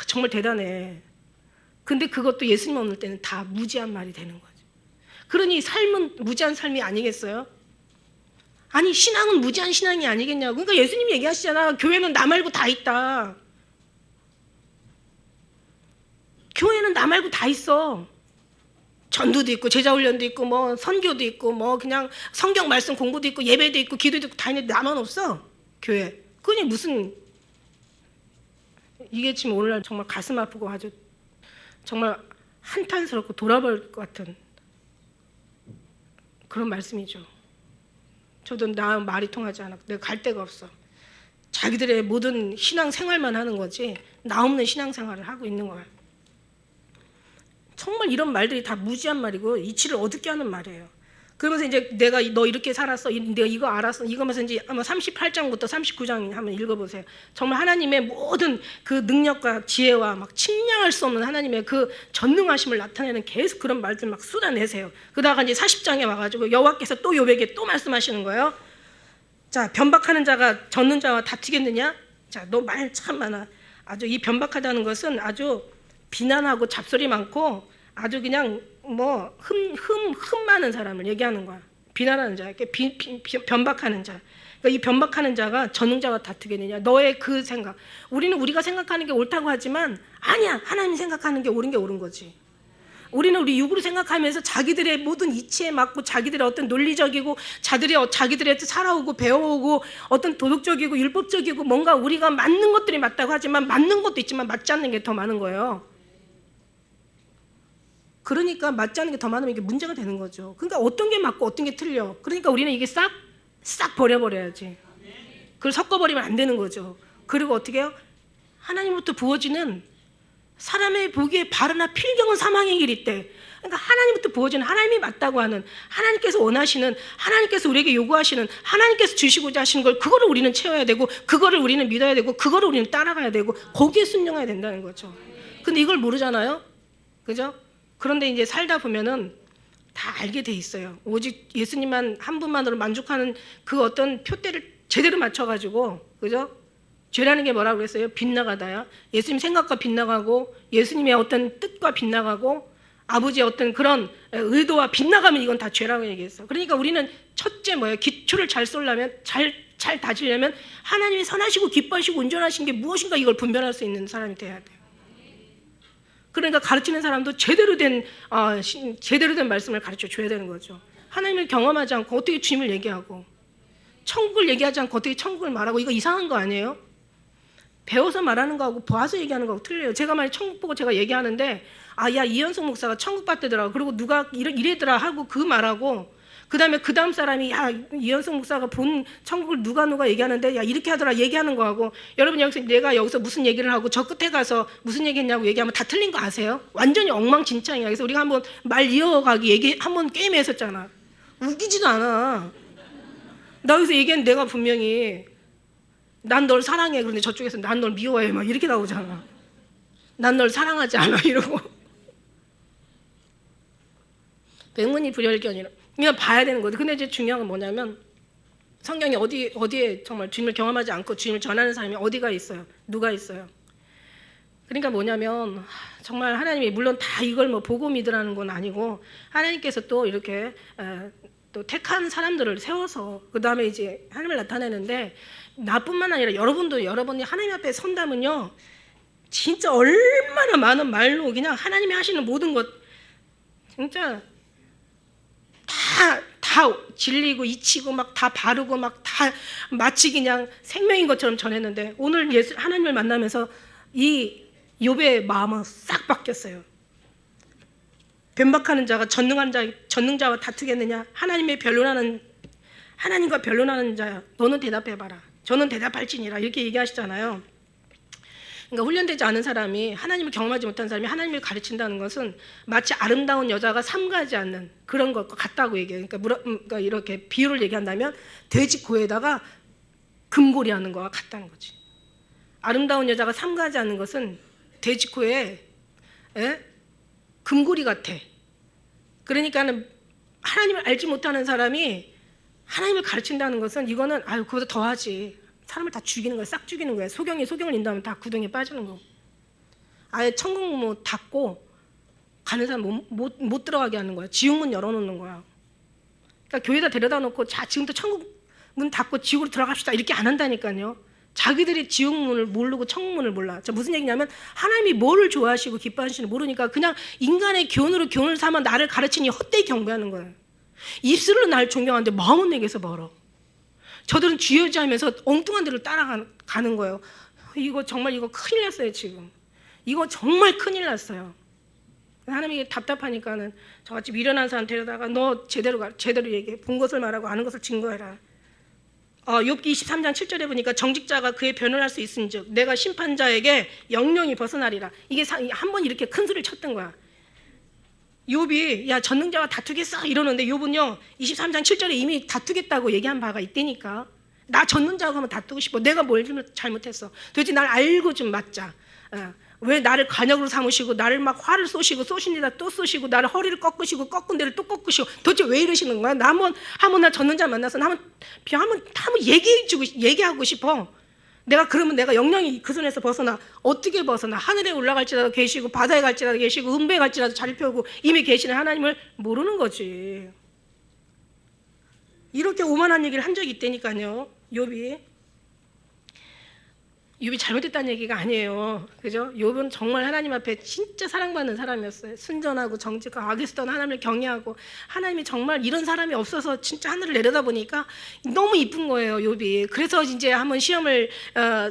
Speaker 1: 정말 대단해. 근데 그것도 예수님 오늘 때는 다 무지한 말이 되는 거죠. 그러니 삶은 무지한 삶이 아니겠어요? 아니 신앙은 무지한 신앙이 아니겠냐고. 그러니까 예수님이 얘기하시잖아. 교회는 나 말고 다 있다. 교회는 나 말고 다 있어. 전도도 있고 제자훈련도 있고 뭐 선교도 있고 뭐 그냥 성경 말씀 공부도 있고 예배도 있고 기도도 있고 다 있는데 나만 없어. 교회. 그니 무슨 이게 지금 오늘날 정말 가슴 아프고 아주 정말 한탄스럽고 돌아버릴 것 같은 그런 말씀이죠. 저도 나 말이 통하지 않아. 내가 갈 데가 없어. 자기들의 모든 신앙 생활만 하는 거지 나 없는 신앙 생활을 하고 있는 거야. 정말 이런 말들이 다 무지한 말이고 이치를 어둡게 하는 말이에요. 그러면서 이제 내가 너 이렇게 살았어, 내가 이거 알았어, 이거면서 이제 아마 38장부터 39장 한번 읽어보세요. 정말 하나님의 모든 그 능력과 지혜와 막 측량할 수 없는 하나님의 그 전능하심을 나타내는 계속 그런 말들 막 쏟아내세요. 그러다가 이제 40장에 와가지고 여호와께서 또 욥에게 또 말씀하시는 거예요. 자, 변박하는 자가 젖는 자와 다투겠느냐? 자, 너 말 참 많아. 아주 이 변박하다는 것은 아주 비난하고 잡소리 많고 아주 그냥 뭐 흠 많은 사람을 얘기하는 거야. 비난하는 자, 변박하는 자. 그러니까 이 변박하는 자가 전능자와 다투겠느냐. 너의 그 생각. 우리가 생각하는 게 옳다고 하지만 아니야. 하나님이 생각하는 게 옳은 거지. 우리는 우리 육으로 생각하면서 자기들의 모든 이치에 맞고 자기들의 어떤 논리적이고 자기들의 살아오고 배워오고 어떤 도덕적이고 율법적이고 뭔가 우리가 맞는 것들이 맞다고 하지만 맞는 것도 있지만 맞지 않는 게 더 많은 거예요. 그러니까 맞지 않는 게 더 많으면 이게 문제가 되는 거죠. 그러니까 어떤 게 맞고 어떤 게 틀려. 그러니까 우리는 이게 싹 버려버려야지. 그걸 섞어버리면 안 되는 거죠. 그리고 어떻게 해요? 하나님으로부터 부어지는 사람의 보기에 바르나 필경은 사망의 길이 있대. 그러니까 하나님부터 부어지는 하나님이 맞다고 하는 하나님께서 원하시는 하나님께서 우리에게 요구하시는 하나님께서 주시고자 하시는 걸 그거를 우리는 채워야 되고 그거를 우리는 믿어야 되고 그거를 우리는 따라가야 되고 거기에 순종해야 된다는 거죠. 근데 이걸 모르잖아요. 그죠? 그런데 이제 살다 보면은 다 알게 돼 있어요. 오직 예수님만 한 분만으로 만족하는 그 어떤 표대를 제대로 맞춰가지고, 그죠? 죄라는 게 뭐라고 그랬어요? 빗나가다야. 예수님 생각과 빗나가고 예수님의 어떤 뜻과 빗나가고 아버지의 어떤 그런 의도와 빗나가면 이건 다 죄라고 얘기했어. 그러니까 우리는 첫째 뭐예요? 기초를 잘 쏠려면 잘 다지려면 하나님이 선하시고 기뻐하시고 온전하신 게 무엇인가 이걸 분별할 수 있는 사람이 돼야 돼요. 그러니까 가르치는 사람도 제대로 된 말씀을 가르쳐 줘야 되는 거죠. 하나님을 경험하지 않고 어떻게 주님을 얘기하고 천국을 얘기하지 않고 어떻게 천국을 말하고 이거 이상한 거 아니에요? 배워서 말하는 거하고 봐서 얘기하는 거하고 틀려요. 제가 만약 천국 보고 제가 얘기하는데 야 이현석 목사가 천국 봤대더라. 그리고 누가 이래더라 하고 그 말하고 그 다음 사람이 야 이현석 목사가 본 천국을 누가 얘기하는데 야 이렇게 하더라 얘기하는 거하고 여러분 내가 여기서 무슨 얘기를 하고 저 끝에 가서 무슨 얘기했냐고 얘기하면 다 틀린 거 아세요? 완전히 엉망진창이야. 그래서 우리가 한번 말 이어가기 한번 게임에 했었잖아. 웃기지도 않아. 나 여기서 얘기했는데 내가 분명히 난 널 사랑해. 그런데 저쪽에서 난 널 미워해. 막 이렇게 나오잖아. 난 널 사랑하지 않아. 이러고. 백문이 불여일견이라. 그냥 봐야 되는 거죠. 근데 이제 중요한 건 뭐냐면 성경에 어디에 정말 주님을 경험하지 않고 주님을 전하는 사람이 어디가 있어요? 누가 있어요? 그러니까 뭐냐면 정말 하나님이 물론 다 이걸 뭐 보고 믿으라는 건 아니고 하나님께서 또 이렇게 또 택한 사람들을 세워서 그 다음에 이제 하나님을 나타내는데 나뿐만 아니라 여러분이 하나님 앞에 선다면요 진짜 얼마나 많은 말로 그냥 하나님이 하시는 모든 것 진짜 다 진리고 이치고 막 다 바르고 막 다 마치 그냥 생명인 것처럼 전했는데 오늘 하나님을 만나면서 이 욥의 마음은 싹 바뀌었어요. 변박하는 자가 전능자와 다투겠느냐? 하나님과 변론하는 자야. 너는 대답해봐라. 저는 대답할지니라. 이렇게 얘기하시잖아요. 그러니까 훈련되지 않은 사람이 하나님을 경험하지 못한 사람이 하나님을 가르친다는 것은 마치 아름다운 여자가 삼가하지 않는 그런 것과 같다고 얘기해요. 그러니까 이렇게 비유를 얘기한다면 돼지 코에다가 금고리 하는 거와 같다는 거지. 아름다운 여자가 삼가하지 않는 것은 돼지 코에 금고리 같아. 그러니까는 하나님을 알지 못하는 사람이 하나님을 가르친다는 것은 이거는 그보다 더하지. 사람을 다 죽이는 거야. 싹 죽이는 거야. 소경을 인도하면 다 구덩이에 빠지는 거. 아예 천국 문 닫고 가는 사람 못 들어가게 하는 거야. 지옥문 열어놓는 거야. 그러니까 교회에다 데려다 놓고 자 지금부터 천국 문 닫고 지옥으로 들어갑시다 이렇게 안 한다니까요. 자기들이 지옥문을 모르고 천국문을 몰라. 자 무슨 얘기냐면 하나님이 뭐를 좋아하시고 기뻐하시는지 모르니까 그냥 인간의 교훈을 삼아 나를 가르치니 헛되이 경배하는 거예요. 입술로 날 존경하는데 마음은 내게서 멀어. 저들은 쥐어지하면서 엉뚱한 데를 따라가는 거예요. 이거 큰일 났어요 지금. 이거 정말 큰일 났어요. 하나님이 답답하니까는 저같이 미련한 사람 데려다가 너 제대로 얘기해. 본 것을 말하고 아는 것을 증거해라. 욥기 23장 7절에 보니까 정직자가 그의 변을 할 수 있은즉 내가 심판자에게 영영이 벗어나리라. 이게 한 번 이렇게 큰 소리를 쳤던 거야. 욥이 야 전능자와 다투겠어 이러는데 욥은요 23장 7절에 이미 다투겠다고 얘기한 바가 있다니까. 나 전능자하고 하면 다투고 싶어. 내가 뭘 잘못했어. 도대체 날 알고 좀 맞자. 왜 나를 관역으로 삼으시고 나를 막 화를 쏘시고 쏘신 데다 또 쏘시고 나를 허리를 꺾으시고 꺾은 데를 또 꺾으시고 도대체 왜 이러시는 거야? 나 한번 나 전능자 만나서 한번 얘기하고 싶어. 내가 영영이 그 손에서 벗어나. 어떻게 벗어나? 하늘에 올라갈지라도 계시고 바다에 갈지라도 계시고 음배에 갈지라도 잘 펴고 이미 계시는 하나님을 모르는 거지. 이렇게 오만한 얘기를 한 적이 있다니까요. 욥이 잘못했다는 얘기가 아니에요. 그죠? 욥은 정말 하나님 앞에 진짜 사랑받는 사람이었어요. 순전하고 정직하고 악에 쓰던 하나님을 경외하고 하나님이 정말 이런 사람이 없어서 진짜 하늘을 내려다보니까 너무 이쁜 거예요. 욥이. 그래서 이제 한번 시험을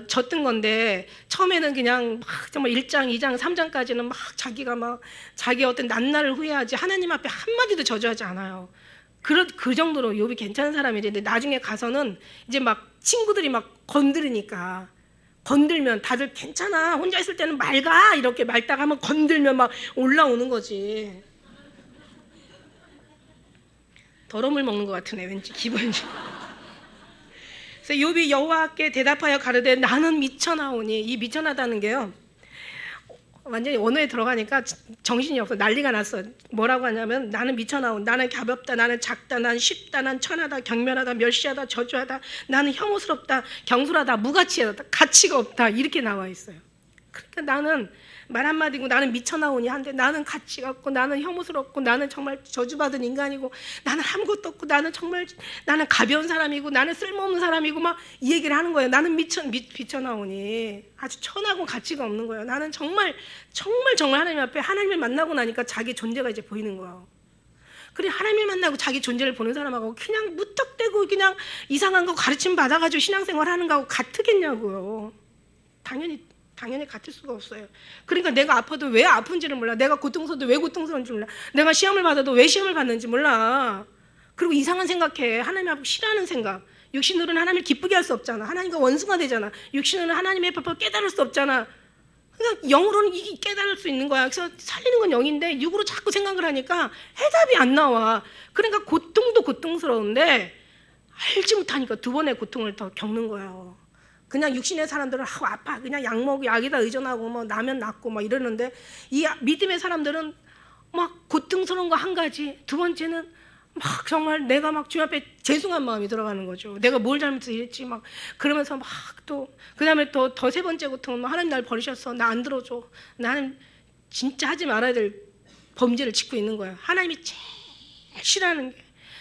Speaker 1: 졌던 건데 처음에는 그냥 막 정말 1장, 2장, 3장까지는 막 자기가 막 자기 어떤 낱날을 후회하지 하나님 앞에 한마디도 저주하지 않아요. 그 정도로 욥이 괜찮은 사람이지. 근데 나중에 가서는 이제 막 친구들이 막 건들면 다들 괜찮아. 혼자 있을 때는 맑아. 이렇게 맑다가 한번 건들면 막 올라오는 거지. 더러움을 먹는 것 같으네. 왠지 기분이. 그래서 욥이 여호와께 대답하여 가르되 나는 미쳐나오니. 이 미쳐나다는 게요. 완전히 언어에 들어가니까 정신이 없어. 난리가 났어. 뭐라고 하냐면 나는 미쳐나온, 나는 가볍다, 나는 작다, 나는 쉽다, 나는 천하다, 경멸하다, 멸시하다, 저주하다, 나는 혐오스럽다, 경솔하다, 무가치하다, 가치가 없다. 이렇게 나와 있어요. 그러니까 나는 말 한마디고 나는 미쳐나오니 한데 나는 가치가 없고 나는 혐오스럽고 나는 정말 저주받은 인간이고 나는 아무것도 없고 나는 가벼운 사람이고 나는 쓸모없는 사람이고 막 이 얘기를 하는 거예요. 나는 미쳐나오니 아주 천하고 가치가 없는 거예요. 나는 정말 하나님 앞에 하나님을 만나고 나니까 자기 존재가 이제 보이는 거예요. 그래 하나님을 만나고 자기 존재를 보는 사람하고 그냥 무턱대고 그냥 이상한 거 가르침 받아가지고 신앙생활 하는 거하고 같겠냐고요. 당연히 같을 수가 없어요. 그러니까 내가 아파도 왜 아픈지를 몰라. 내가 고통스러워도 왜 고통스러운지 몰라. 내가 시험을 받아도 왜 시험을 받는지 몰라. 그리고 이상한 생각해. 하나님 앞에 싫어하는 생각. 육신으로는 하나님을 기쁘게 할 수 없잖아. 하나님과 원수가 되잖아. 육신으로는 하나님의 법을 깨달을 수 없잖아. 그러니까 영으로는 이게 깨달을 수 있는 거야. 그래서 살리는 건 영인데 육으로 자꾸 생각을 하니까 해답이 안 나와. 그러니까 고통도 고통스러운데 알지 못하니까 두 번의 고통을 더 겪는 거예요. 그냥 육신의 사람들은 아파 그냥 약 먹고 약에다 의존하고 뭐 나면 낫고 막 이러는데 이 믿음의 사람들은 막 고통스러운 거 한 가지, 두 번째는 막 정말 내가 막 주님 앞에 죄송한 마음이 들어가는 거죠. 내가 뭘 잘못해서 이랬지 막 그러면서 막 또 그다음에 더 세 번째 고통은 뭐 하나님 날 버리셨어. 나 안 들어줘. 나는 진짜 하지 말아야 될 범죄를 짓고 있는 거야. 하나님이 제일 싫어하는 게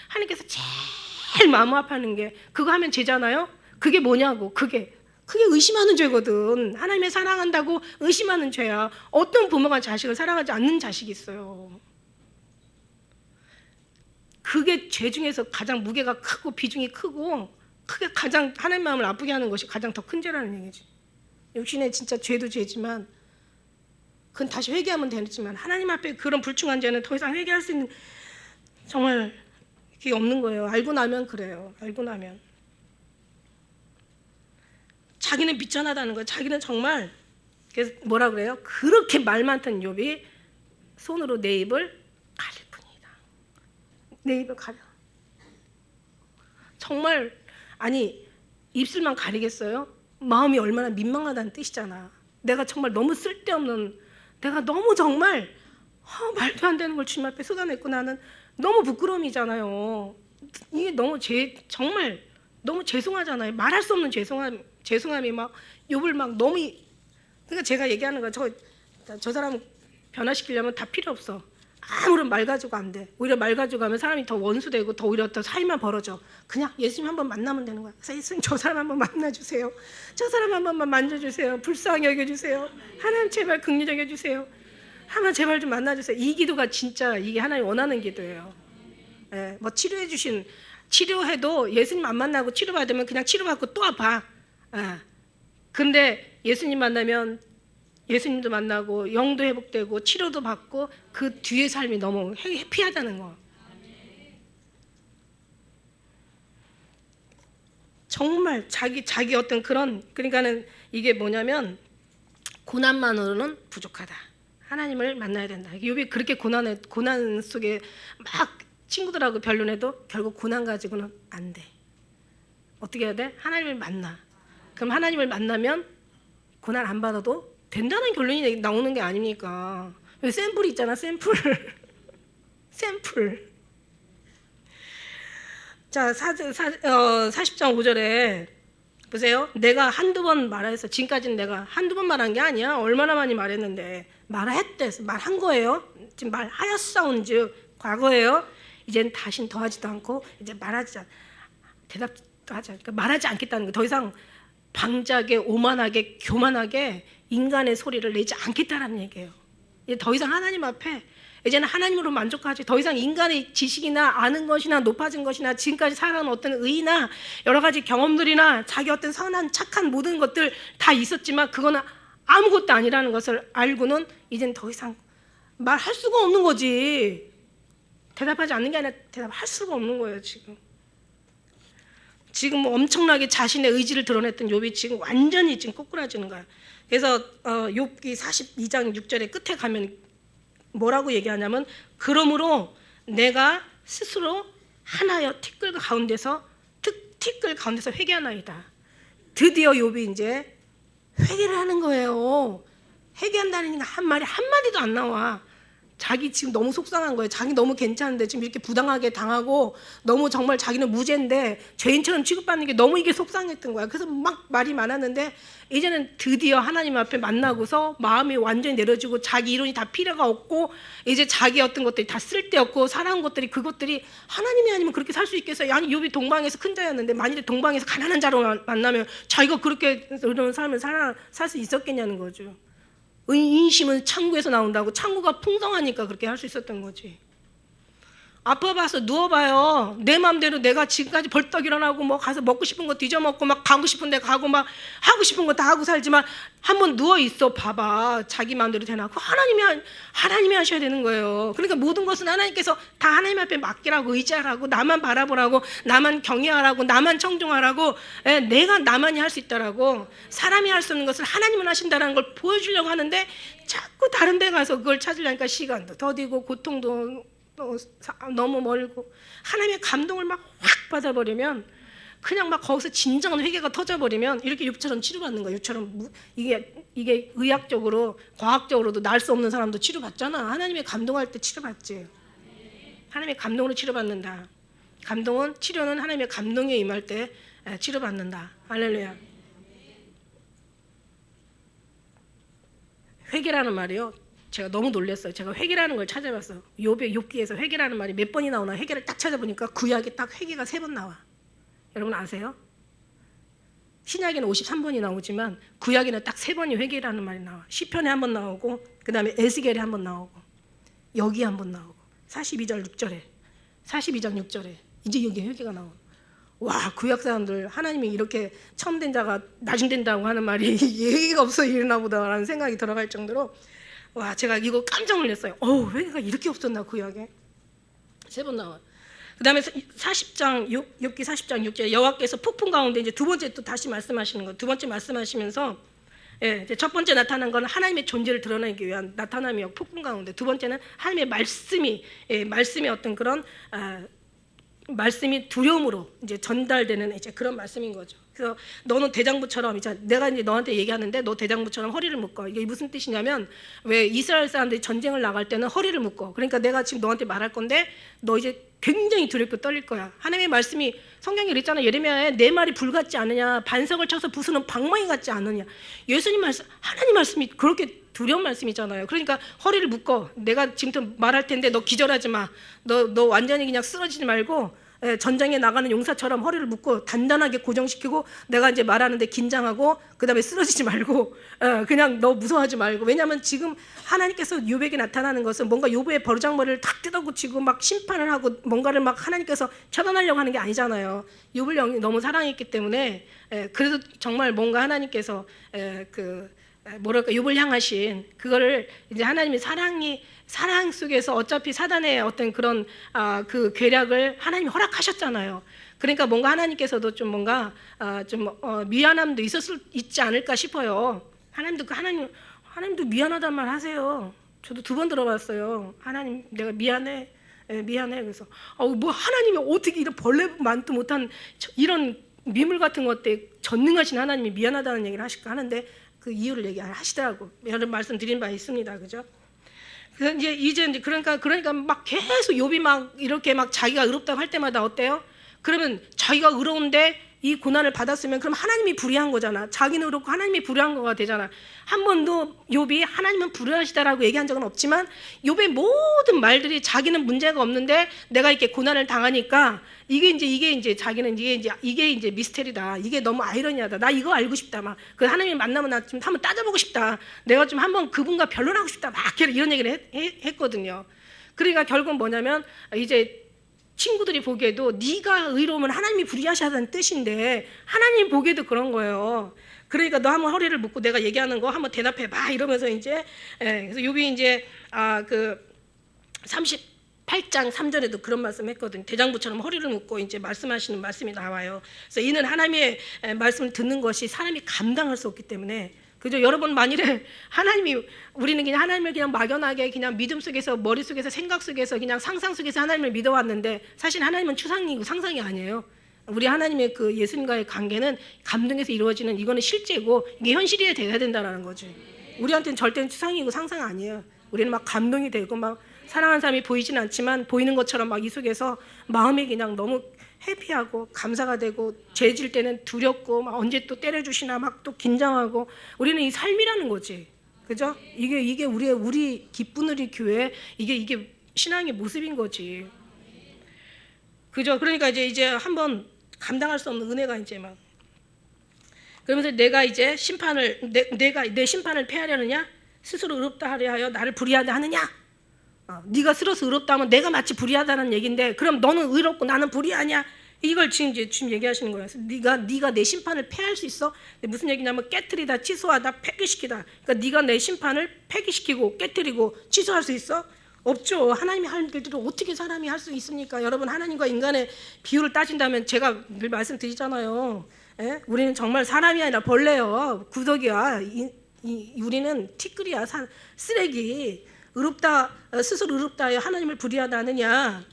Speaker 1: 하나님께서 제일 마음 아파하는 게 그거 하면 죄잖아요. 그게 뭐냐고. 그게 의심하는 죄거든. 하나님을 사랑한다고 의심하는 죄야. 어떤 부모가 자식을 사랑하지 않는 자식이 있어요. 그게 죄 중에서 가장 무게가 크고 비중이 크고 그게 가장 하나님 마음을 아프게 하는 것이 가장 더 큰 죄라는 얘기지. 육신의 진짜 죄도 죄지만 그건 다시 회개하면 되지만 하나님 앞에 그런 불충한 죄는 더 이상 회개할 수 있는 정말 그게 없는 거예요. 알고 나면 그래요. 알고 나면 자기는 미천하다는 거예요. 자기는 정말 그래서 뭐라 그래요? 그렇게 말 많던 욥이 손으로 내 입을 가릴 뿐이다. 내 입을 가려. 정말 아니 입술만 가리겠어요? 마음이 얼마나 민망하다는 뜻이잖아. 내가 정말 너무 쓸데없는 내가 너무 정말 말도 안 되는 걸 주님 앞에 쏟아냈고 나는 너무 부끄러움이잖아요. 이게 너무 정말 너무 죄송하잖아요. 말할 수 없는 죄송함이 막 욥을 막 너무 그러니까 제가 얘기하는 거 저 사람 변화시키려면 다 필요 없어. 아무런 말 가지고 안 돼. 오히려 말 가지고 하면 사람이 더 원수되고 더 오히려 더 사이만 벌어져. 그냥 예수님 한번 만나면 되는 거야. 그래서 예수님 저 사람 한번 만나주세요. 저 사람 한 번만 만져주세요. 불쌍히 여겨주세요. 하나님 제발 긍휼히 여겨주세요. 하나님 제발 좀 만나주세요. 이 기도가 진짜 이게 하나님 원하는 기도예요. 예, 뭐 치료해도 예수님 안 만나고 치료받으면 그냥 치료받고 또 아파. 근데 예수님 만나면 예수님도 만나고 영도 회복되고 치료도 받고 그 뒤의 삶이 너무 해피하다는 거. 정말 자기 어떤 그런, 그러니까는 이게 뭐냐면 고난만으로는 부족하다. 하나님을 만나야 된다. 욥이 그렇게 고난 속에 막 친구들하고 변론해도 결국 고난 가지고는 안 돼. 어떻게 해야 돼? 하나님을 만나. 그럼 하나님을 만나면 고난 안 받아도 된다는 결론이 나오는 게 아닙니까? 샘플이 있잖아, 샘플. 샘플. 자, 40장 5절에 보세요. 내가 한두 번 말했어. 지금까지는 내가 한두 번 말한 게 아니야. 얼마나 많이 말했는데 말한 거예요. 지금 말하였사온즉 과거예요. 이제는 다신 더하지도 않고 이제 대답도 하지 않으니까 말하지 않겠다는 거. 더 이상 방자하게 오만하게 교만하게 인간의 소리를 내지 않겠다라는 얘기예요. 이제 더 이상 하나님 앞에 이제는 하나님으로 만족하지, 더 이상 인간의 지식이나 아는 것이나 높아진 것이나 지금까지 살아온 어떤 의나 여러 가지 경험들이나 자기 어떤 선한 착한 모든 것들 다 있었지만 그거는 아무것도 아니라는 것을 알고는 이제는 더 이상 말할 수가 없는 거지. 대답하지 않는 게 아니라 대답할 수가 없는 거예요. 지금 엄청나게 자신의 의지를 드러냈던 욥이 지금 완전히 지금 꼬꾸라지는 거야. 그래서 욥기 42장 6절에 끝에 가면 뭐라고 얘기하냐면 그러므로 내가 스스로 하나여 티끌 가운데서 회개하나이다. 드디어 욥이 이제 회개를 하는 거예요. 회개한다는 한 말이 한마디도 안 나와. 자기 지금 너무 속상한 거예요. 자기 너무 괜찮은데 지금 이렇게 부당하게 당하고 너무 정말 자기는 무죄인데 죄인처럼 취급받는 게 너무 이게 속상했던 거야. 그래서 막 말이 많았는데 이제는 드디어 하나님 앞에 만나고서 마음이 완전히 내려지고 자기 이론이 다 필요가 없고 이제 자기 어떤 것들이 다 쓸데없고 살아온 것들이 그것들이 하나님이 아니면 그렇게 살 수 있겠어요? 아니 욥이 동방에서 큰 자였는데 만일에 동방에서 가난한 자로 만나면 자기가 그렇게 이런 삶을 살 수 있었겠냐는 거죠. 인심은 창고에서 나온다고. 창고가 풍성하니까 그렇게 할 수 있었던 거지. 아파봐서 누워봐요. 내 마음대로 내가 지금까지 벌떡 일어나고 뭐 가서 먹고 싶은 거 뒤져먹고 막 가고 싶은 데 가고 막 하고 싶은 거 다 하고 살지만 한번 누워있어 봐봐. 자기 마음대로 되나? 그거 하나님이 하셔야 되는 거예요. 그러니까 모든 것은 하나님께서 다 하나님 앞에 맡기라고, 의지하라고, 나만 바라보라고, 나만 경외하라고, 나만 청종하라고, 내가 나만이 할 수 있다라고. 사람이 할 수 없는 것을 하나님은 하신다는 걸 보여주려고 하는데 자꾸 다른 데 가서 그걸 찾으려니까 시간도 더디고 고통도 너무 멀고 하나님의 감동을 막 확 받아버리면 그냥 막 거기서 진정한 회개가 터져버리면 이렇게 욥처럼 치료받는 거예요. 욥처럼 이게 의학적으로 과학적으로도 날 수 없는 사람도 치료받잖아. 하나님의 감동할 때 치료받지. 하나님의 감동으로 치료받는다. 치료는 하나님의 감동에 임할 때 치료받는다. 할렐루야. 회개라는 말이요, 제가 너무 놀랐어요. 제가 회개라는 걸 찾아봤어요. 욥기에서 회개라는 말이 몇 번이 나오나 회개를 딱 찾아보니까 구약에 딱 회개가 3번 나와. 여러분 아세요? 신약에는 53번이 나오지만 구약에는 딱 3번이 회개라는 말이 나와. 시편에 한 번 나오고 그 다음에 에스겔에 한 번 나오고 여기 한 번 나오고 42장 6절에 이제 여기 회개가 나오고. 와, 구약 사람들 하나님이 이렇게 처음 된 자가 나중된다고 하는 말이 얘기가 없어 이러나 보다라는 생각이 들어갈 정도로 와, 제가 이거 깜짝 놀랐어요. 회개가 이렇게 없었나 구약에. 3번 나와. 그 다음에 40장 욥기 40장 6절 여호와께서 폭풍 가운데 이제 두 번째 또 다시 말씀하시는 거. 두 번째 말씀하시면서 이제 첫 번째 나타난 건 하나님의 존재를 드러내기 위한 나타남이요, 폭풍 가운데. 두 번째는 하나님의 말씀이 어떤 그런 말씀이 두려움으로 이제 전달되는 이제 그런 말씀인 거죠. 그래서 너는 대장부처럼, 이제 내가 이제 너한테 얘기하는데 너 대장부처럼 허리를 묶어. 이게 무슨 뜻이냐면 왜 이스라엘 사람들이 전쟁을 나갈 때는 허리를 묶어. 그러니까 내가 지금 너한테 말할 건데 너 이제 굉장히 두렵고 떨릴 거야. 하나님의 말씀이 성경에 그랬잖아. 예레미야에 내 말이 불같지 않으냐, 반석을 쳐서 부수는 방망이 같지 않느냐. 예수님 말씀, 하나님 말씀이 그렇게 두려운 말씀이잖아요. 그러니까 허리를 묶어. 내가 지금부터 말할 텐데 너 기절하지 마. 너 완전히 그냥 쓰러지지 말고 전장에 나가는 용사처럼 허리를 묶고 단단하게 고정시키고 내가 이제 말하는데 긴장하고 그 다음에 쓰러지지 말고 그냥 너 무서워하지 말고. 왜냐하면 지금 하나님께서 욥에게 나타나는 것은 뭔가 욥의 버르장머리를 탁 뜯어고치고 막 심판을 하고 뭔가를 막 하나님께서 처단하려고 하는 게 아니잖아요. 욥을 너무 사랑했기 때문에 그래도 정말 뭔가 하나님께서 뭐랄까 욥을 향하신 그거를 이제 하나님의 사랑 속에서 어차피 사단의 어떤 그런 그 계략을 하나님이 허락하셨잖아요. 그러니까 뭔가 하나님께서도 좀 뭔가 미안함도 있지 않을까 싶어요. 하나님도 미안하단 말 하세요. 저도 2번 들어봤어요. 하나님 내가 미안해. 미안해. 그래서 뭐 하나님이 어떻게 이런 벌레만도 못한 이런 미물 같은 것들 전능하신 하나님이 미안하다는 얘기를 하실까 하는데 그 이유를 얘기하시더라고. 여러 말씀드린 바 있습니다. 그죠? 이제 그러니까 막 계속 욥이 막 이렇게 막 자기가 의롭다고 할 때마다 어때요? 그러면 자기가 의로운데 이 고난을 받았으면 그럼 하나님이 불의한 거잖아. 자기는 의롭고 하나님이 불의한 거가 되잖아. 한 번도 욥이 하나님은 불의하시다라고 얘기한 적은 없지만 욥의 모든 말들이 자기는 문제가 없는데 내가 이렇게 고난을 당하니까 이게 이제 자기는 이게 이제 미스테리다. 이게 너무 아이러니하다. 나 이거 알고 싶다. 막 그 하나님 만나면 나 좀 한번 따져보고 싶다. 내가 좀 한번 그분과 변론하고 싶다. 막 이런 얘기를 했거든요. 그러니까 결국 뭐냐면 이제 친구들이 보기에도 네가 의로우면 하나님이 불의하시다는 뜻인데 하나님 보기에도 그런 거예요. 그러니까 너 한번 허리를 묶고 내가 얘기하는 거 한번 대답해봐 이러면서 이제 그래서 욥이 이제 그 38장 3절에도 그런 말씀했거든요. 대장부처럼 허리를 묶고 이제 말씀하시는 말씀이 나와요. 그래서 이는 하나님의 말씀을 듣는 것이 사람이 감당할 수 없기 때문에 그죠? 여러분 만일에 우리는 그냥 하나님을 그냥 막연하게 그냥 믿음 속에서 머릿속에서 생각 속에서 그냥 상상 속에서 하나님을 믿어왔는데 사실 하나님은 추상이고 상상이 아니에요. 우리 하나님의 그 예수님과의 관계는 감동에서 이루어지는 이거는 실제고 이게 현실이 돼야 된다는 거지. 우리한테는 절대는 추상이고 상상 아니에요. 우리는 막 감동이 되고 막 사랑하는 사람이 보이진 않지만 보이는 것처럼 막 이 속에서 마음이 그냥 너무 해피하고 감사가 되고 죄질 때는 두렵고 막 언제 또 때려주시나 막 또 긴장하고 우리는 이 삶이라는 거지. 그죠? 이게 우리 기쁜 우리 교회 이게 신앙의 모습인 거지. 그죠? 그러니까 이제 한번 감당할 수 없는 은혜가 이제 막 그러면서 내가 이제 내가 내 심판을 패하려느냐? 스스로 의롭다 하려 하여 나를 불의하다 하느냐? 네가 스스로 의롭다 하면 내가 마치 불의하다는 얘기인데 그럼 너는 의롭고 나는 불의하냐? 이걸 지금 얘기하시는 거예요. 네가 내 심판을 패할 수 있어? 무슨 얘기냐면 깨트리다, 취소하다, 폐기시키다. 그러니까 네가 내 심판을 폐기시키고 깨트리고 취소할 수 있어? 없죠. 하나님이 할 일들을 어떻게 사람이 할 수 있습니까? 여러분 하나님과 인간의 비율을 따진다면 제가 늘 말씀드리잖아요. 우리는 정말 사람이 아니라 벌레요. 구더기야. 우리는 티끌이야. 쓰레기. 스스로 의롭다 하여 하나님을 불의하다 하느냐.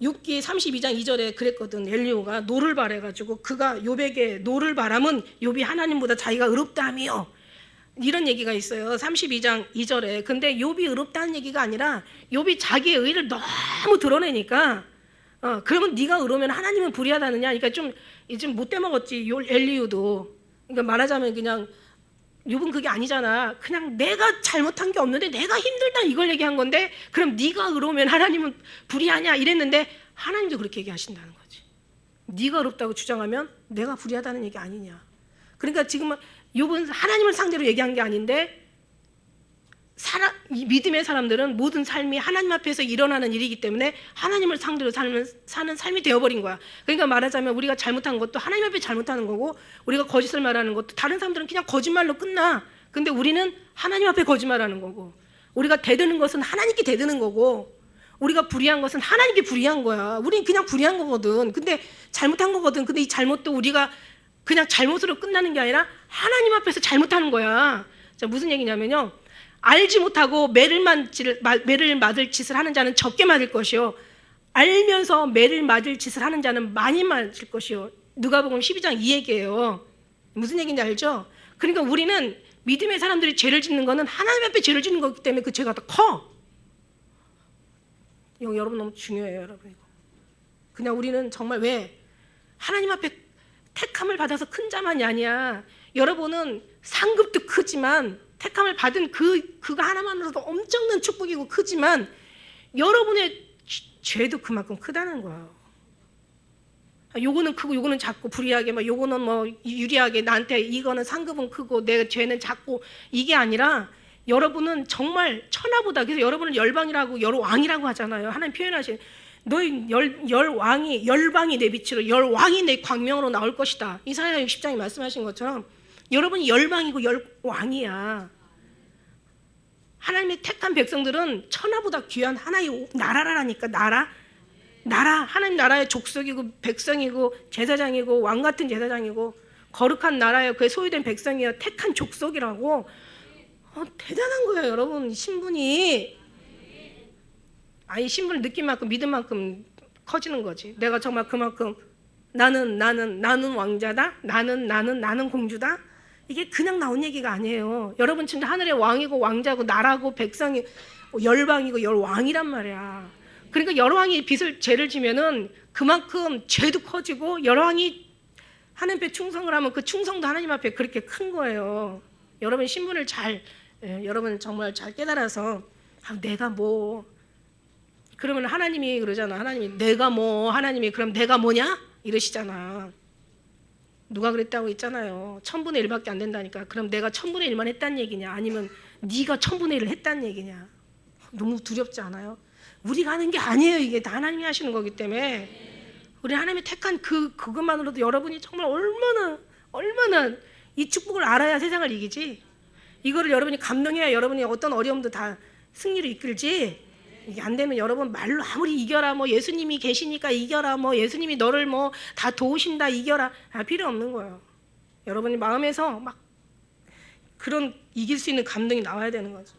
Speaker 1: 6기 32장 2절에 그랬거든. 엘리후가 노를 바래가지고 그가 욥에게 노를 바람은 욥이 하나님보다 자기가 의롭다며 이런 얘기가 있어요. 32장 2절에. 근데 욥이 의롭다는 얘기가 아니라 욥이 자기의 의를 너무 드러내니까 그러면 네가 의로우면 하나님은 불의하다느냐. 그러니까 좀 못돼 먹었지 엘리후도. 그러니까 말하자면 그냥 욥은 그게 아니잖아. 그냥 내가 잘못한 게 없는데 내가 힘들다 이걸 얘기한 건데 그럼 네가 의로우면 하나님은 불의하냐 이랬는데 하나님도 그렇게 얘기하신다는 거지. 네가 의롭다고 주장하면 내가 불의하다는 얘기 아니냐. 그러니까 지금 욥은 하나님을 상대로 얘기한 게 아닌데 믿음의 사람들은 모든 삶이 하나님 앞에서 일어나는 일이기 때문에 하나님을 상대로 사는 삶이 되어버린 거야. 그러니까 말하자면 우리가 잘못한 것도 하나님 앞에 잘못하는 거고 우리가 거짓을 말하는 것도 다른 사람들은 그냥 거짓말로 끝나. 근데 우리는 하나님 앞에 거짓말하는 거고 우리가 대드는 것은 하나님께 대드는 거고 우리가 불의한 것은 하나님께 불의한 거야. 우리는 그냥 불의한 거거든. 근데 잘못한 거거든. 근데 이 잘못도 우리가 그냥 잘못으로 끝나는 게 아니라 하나님 앞에서 잘못하는 거야. 자, 무슨 얘기냐면요. 알지 못하고 매를 맞을 짓을 하는 자는 적게 맞을 것이요 알면서 매를 맞을 짓을 하는 자는 많이 맞을 것이요. 누가복음 12장 이 얘기예요. 무슨 얘기인지 알죠? 그러니까 우리는 믿음의 사람들이 죄를 짓는 거는 하나님 앞에 죄를 짓는 거기 때문에 그 죄가 더 커. 이거 여러분 너무 중요해요. 여러분 이거. 그냥 우리는 정말 왜 하나님 앞에 택함을 받아서 큰 자만이 아니야. 여러분은 상급도 크지만 택함을 받은 그가 하나만으로도 엄청난 축복이고 크지만 여러분의 죄도 그만큼 크다는 거예요. 요거는 크고 요거는 작고 불의하게 막 요거는 뭐 유리하게 나한테 이거는 상급은 크고 내 죄는 작고 이게 아니라 여러분은 정말 천하보다 그래서 여러분을 열방이라고 열왕이라고 하잖아요. 하나님 표현하신 너희 열방이 내 빛으로 열왕이 내 광명으로 나올 것이다. 이사야 60장이 말씀하신 것처럼 여러분이 열방이고 열왕이야. 하나님의 택한 백성들은 천하보다 귀한 하나의 나라라니까. 나라 하나님 나라의 족속이고 백성이고 제사장이고 왕 같은 제사장이고 거룩한 나라예요. 그게 소유된 백성이에요. 택한 족속이라고. 대단한 거예요, 여러분. 신분이. 아니, 신분을 느낀 만큼 믿은 만큼 커지는 거지. 내가 정말 그만큼 나는 왕자다. 나는 공주다. 이게 그냥 나온 얘기가 아니에요. 여러분 진짜 하늘의 왕이고 왕자고 나라고 백성이 열방이고 열왕이란 말이야. 그러니까 열왕이 죄를 지면은 그만큼 죄도 커지고, 열왕이 하나님 앞에 충성을 하면 그 충성도 하나님 앞에 그렇게 큰 거예요. 여러분 신분을 여러분 정말 잘 깨달아서 내가 뭐, 그러면 하나님이 그러잖아. 하나님이 그럼 내가 뭐냐? 이러시잖아. 누가 그랬다고 했잖아요. 1000분의 1밖에 안 된다니까. 그럼 내가 1000분의 1만 했다는 얘기냐? 아니면 네가 1000분의 1을 했다는 얘기냐? 너무 두렵지 않아요? 우리가 하는 게 아니에요. 이게 다 하나님이 하시는 거기 때문에. 우리 하나님이 택한 그것만으로도 여러분이 정말 얼마나 이 축복을 알아야 세상을 이기지. 이거를 여러분이 감동해야 여러분이 어떤 어려움도 다 승리로 이끌지. 이게 안 되면 여러분 말로 아무리 이겨라, 뭐 예수님이 계시니까 이겨라, 뭐 예수님이 너를 뭐 다 도우신다 이겨라, 필요 없는 거예요. 여러분이 마음에서 막 그런 이길 수 있는 감동이 나와야 되는 거죠.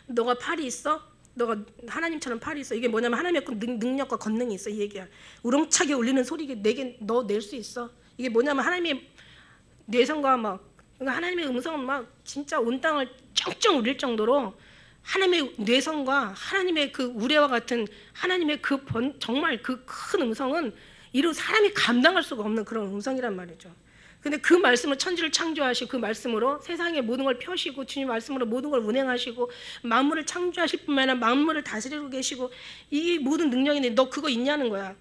Speaker 1: 너가 팔이 있어? 너가 하나님처럼 팔이 있어? 이게 뭐냐면 하나님의 능력과 권능이 있어. 이 얘기야. 우렁차게 울리는 소리 내게 너 낼 수 있어. 이게 뭐냐면 하나님의 뇌성과 그러니까 하나님의 음성은 막 진짜 온 땅을 쩡쩡 울릴 정도로 하나님의 뇌성과 하나님의 그 우레와 같은 하나님의 정말 그 큰 음성은 이루 사람이 감당할 수가 없는 그런 음성이란 말이죠. 근데 그 말씀으로 천지를 창조하시고 그 말씀으로 세상의 모든 걸 펴시고 주님 말씀으로 모든 걸 운행하시고 만물을 창조하실 뿐만 아니라 만물을 다스리고 계시고 이 모든 능력이 있는데 너 그거 있냐는 거야.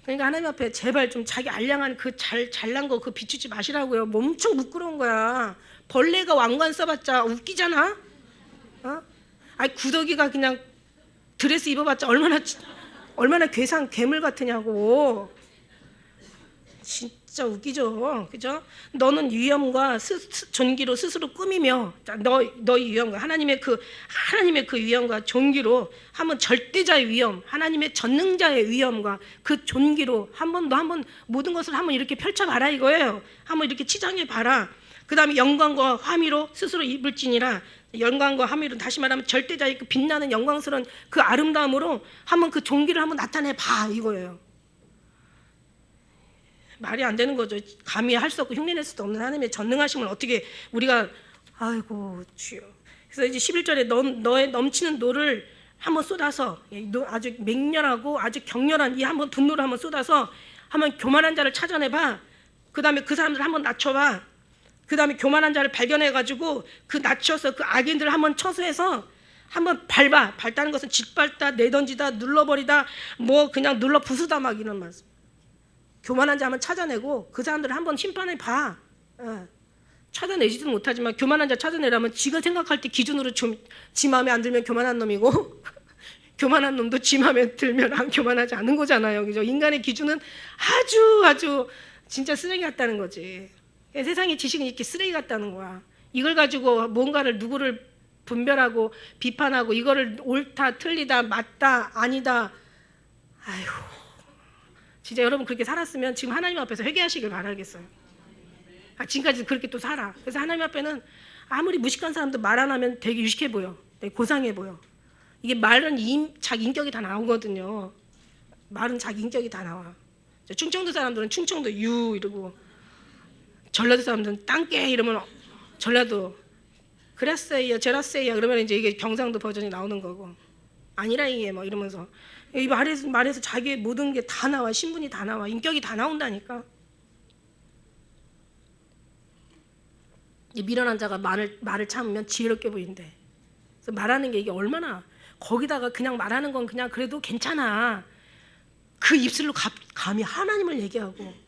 Speaker 1: 그러니까 하나님 앞에 제발 좀 자기 알량한 그 잘난 거 그거 비추지 마시라고요. 엄청 부끄러운 거야. 벌레가 왕관 써봤자 웃기잖아. 아니 구더기가 그냥 드레스 입어봤자 얼마나 괴물 같으냐고. 진짜 웃기죠, 그죠? 너는 위엄과 존귀로 스스로 꾸미며, 너의 위엄과 하나님의 그 위엄과 존귀로 한번 절대자의 위엄, 하나님의 전능자의 위엄과 그 존귀로 한번 모든 것을 한번 이렇게 펼쳐봐라 이거예요. 한번 이렇게 치장해 봐라. 그 다음에 영광과 화미로 스스로 입을지니라. 영광과 화미로, 다시 말하면 절대자의 그 빛나는 영광스러운 그 아름다움으로 한번 그 존귀를 한번 나타내 봐 이거예요. 말이 안 되는 거죠. 감히 할 수 없고 흉내낼 수도 없는 하나님의 전능하심을 어떻게 우리가, 아이고 주여. 그래서 이제 11절에 너의 넘치는 노를 한번 쏟아서, 아주 맹렬하고 아주 격렬한 이 한번 분노를 한번 쏟아서 한번 교만한 자를 찾아내봐. 그 다음에 그 사람들을 한번 낮춰봐. 그 다음에 교만한 자를 발견해가지고 그 낮춰서 그 악인들을 한번 처수해서 한번 밟다는 것은 짓밟다, 내던지다, 눌러버리다, 뭐 그냥 눌러 부수다 막 이런 말씀. 교만한 자 한번 찾아내고 그 사람들을 한번 심판해 봐. 찾아내지도 못하지만 교만한 자 찾아내려면 지가 생각할 때 기준으로 지 마음에 안 들면 교만한 놈이고 교만한 놈도 지 마음에 들면 안 교만하지 않은 거잖아요. 그죠? 인간의 기준은 아주 진짜 쓰레기 같다는 거지. 세상의 지식은 이렇게 쓰레기 같다는 거야. 이걸 가지고 뭔가를 누구를 분별하고 비판하고 이거를 옳다 틀리다 맞다 아니다. 아이고. 진짜 여러분 그렇게 살았으면 지금 하나님 앞에서 회개하시길 바라겠어요. 지금까지 그렇게 또 살아. 그래서 하나님 앞에는 아무리 무식한 사람도 말 안 하면 되게 유식해 보여. 되게 고상해 보여. 이게 말은 자기 인격이 다 나오거든요. 말은 자기 인격이 다 나와. 충청도 사람들은 충청도 유 이러고, 전라도 사람들은 땅깨 이러면 전라도 그랬어요 저랬어요 그러면 이제 이게 경상도 버전이 나오는 거고, 아니라 이게 뭐 이러면서 이 말에서 자기의 모든 게 다 나와. 신분이 다 나와. 인격이 다 나온다니까. 이 미련한 자가 말을 참으면 지혜롭게 보인대. 그래서 말하는 게 이게 얼마나, 거기다가 그냥 말하는 건 그냥 그래도 괜찮아. 그 입술로 감히 하나님을 얘기하고.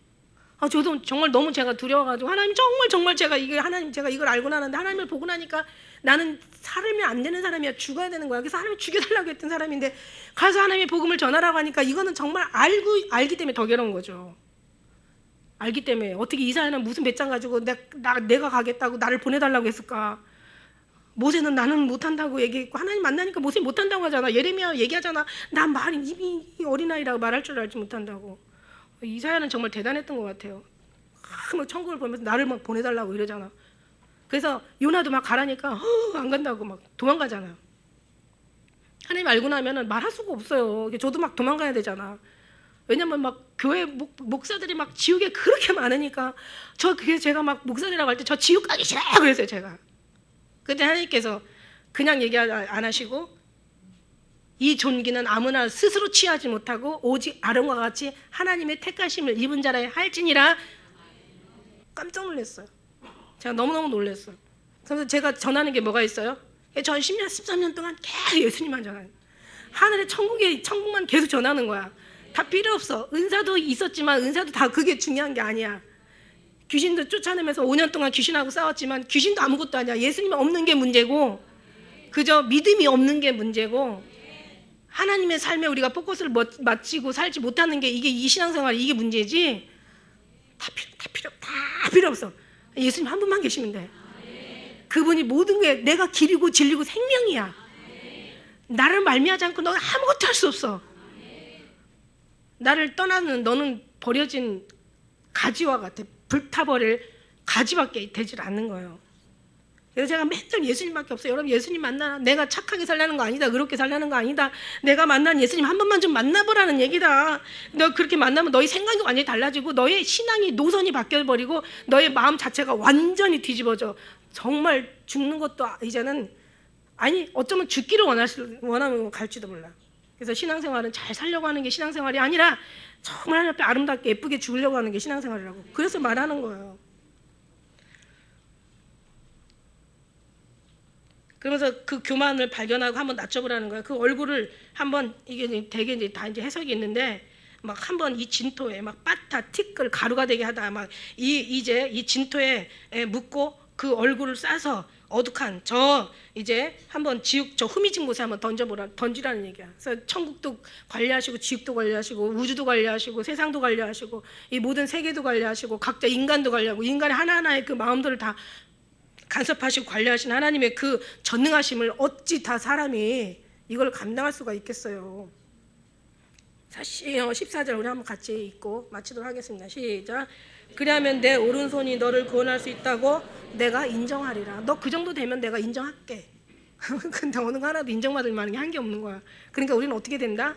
Speaker 1: 저도 정말 너무 제가 두려워가지고 하나님 정말 제가 이걸 알고 나는데 하나님을 보고 나니까 나는 살면 안 되는 사람이야. 죽어야 되는 거야. 그래서 하나님 죽여달라고 했던 사람인데 가서 하나님의 복음을 전하라고 하니까 이거는 정말 알기 때문에 더 괴로운 거죠. 알기 때문에. 어떻게 이사야는 무슨 배짱 가지고 내가 가겠다고 나를 보내달라고 했을까? 모세는 나는 못한다고 얘기했고, 하나님 만나니까 모세 못한다고 하잖아. 예레미야 얘기하잖아. 난 말이 입이 어린아이라고 말할 줄 알지 못한다고. 이사야는 정말 대단했던 것 같아요. 막 천국을 보면서 나를 막 보내달라고 이러잖아. 그래서 요나도 막 가라니까 안 간다고 막 도망가잖아. 하나님 알고 나면은 말할 수가 없어요. 저도 막 도망가야 되잖아. 왜냐면 막 교회 목사들이 막 지옥에 그렇게 많으니까. 그래서 제가 막 목사들이라고 할 때 저 지옥 가기 싫어요 그랬어요 제가. 근데 하나님께서 그냥 얘기 안 하시고, 이 존귀는 아무나 스스로 취하지 못하고 오직 아론과 같이 하나님의 택하심을 입은 자라 할지니라. 깜짝 놀랐어요. 제가 너무너무 놀랐어요. 그래서 제가 전하는 게 뭐가 있어요? 전 10년, 13년 동안 계속 예수님만 전하는, 하늘의 천국만 계속 전하는 거야. 다 필요 없어. 은사도 있었지만 은사도 다 그게 중요한 게 아니야. 귀신도 쫓아내면서 5년 동안 귀신하고 싸웠지만 귀신도 아무것도 아니야. 예수님 없는 게 문제고, 그저 믿음이 없는 게 문제고, 하나님의 삶에 우리가 포커스를 맞추고 살지 못하는 게 이 신앙생활, 이게 문제지. 다 필요 없어. 예수님 한 분만 계시면 돼. 그분이 모든 게 내가 길이고 진리고 생명이야. 나를 말미하지 않고 너는 아무것도 할 수 없어. 나를 떠나는 너는 버려진 가지와 같아. 불타버릴 가지밖에 되질 않는 거예요. 그래서 제가 맨날 예수님밖에 없어요. 여러분 예수님 만나. 내가 착하게 살라는 거 아니다. 그렇게 살라는 거 아니다. 내가 만난 예수님 한 번만 좀 만나보라는 얘기다. 너 그렇게 만나면 너의 생각이 완전히 달라지고 너의 신앙이 노선이 바뀌어버리고 너의 마음 자체가 완전히 뒤집어져. 정말 죽는 것도 이제는, 아니 어쩌면 죽기를 원하면 갈지도 몰라. 그래서 신앙생활은 잘 살려고 하는 게 신앙생활이 아니라 정말 하나님 앞에 아름답게 예쁘게 죽으려고 하는 게 신앙생활이라고. 그래서 말하는 거예요. 그러면서 그 교만을 발견하고 한번 낮춰보라는 거예요. 그 얼굴을 한번, 이게 되게 이제 다 이제 해석이 있는데, 막 한번 이 진토에 막 빠타 티끌 가루가 되게 하다 막 이제 이 진토에 묻고 그 얼굴을 싸서 어둑한 이제 한번 지옥 흐미진 곳에 한번 던지라는 얘기야. 그래서 천국도 관리하시고 지옥도 관리하시고 우주도 관리하시고 세상도 관리하시고 이 모든 세계도 관리하시고 각자 인간도 관리하고 인간의 하나하나의 그 마음들을 다 간섭하시고 관리하신 하나님의 그 전능하심을 어찌 다 사람이 이걸 감당할 수가 있겠어요. 14절 우리 한번 같이 읽고 마치도록 하겠습니다. 시작. 그리하면 내 오른손이 너를 구원할 수 있다고 내가 인정하리라. 너 그 정도 되면 내가 인정할게. 근데 어느 거 하나도 인정받을 만한 게 한 게 없는 거야. 그러니까 우리는 어떻게 된다?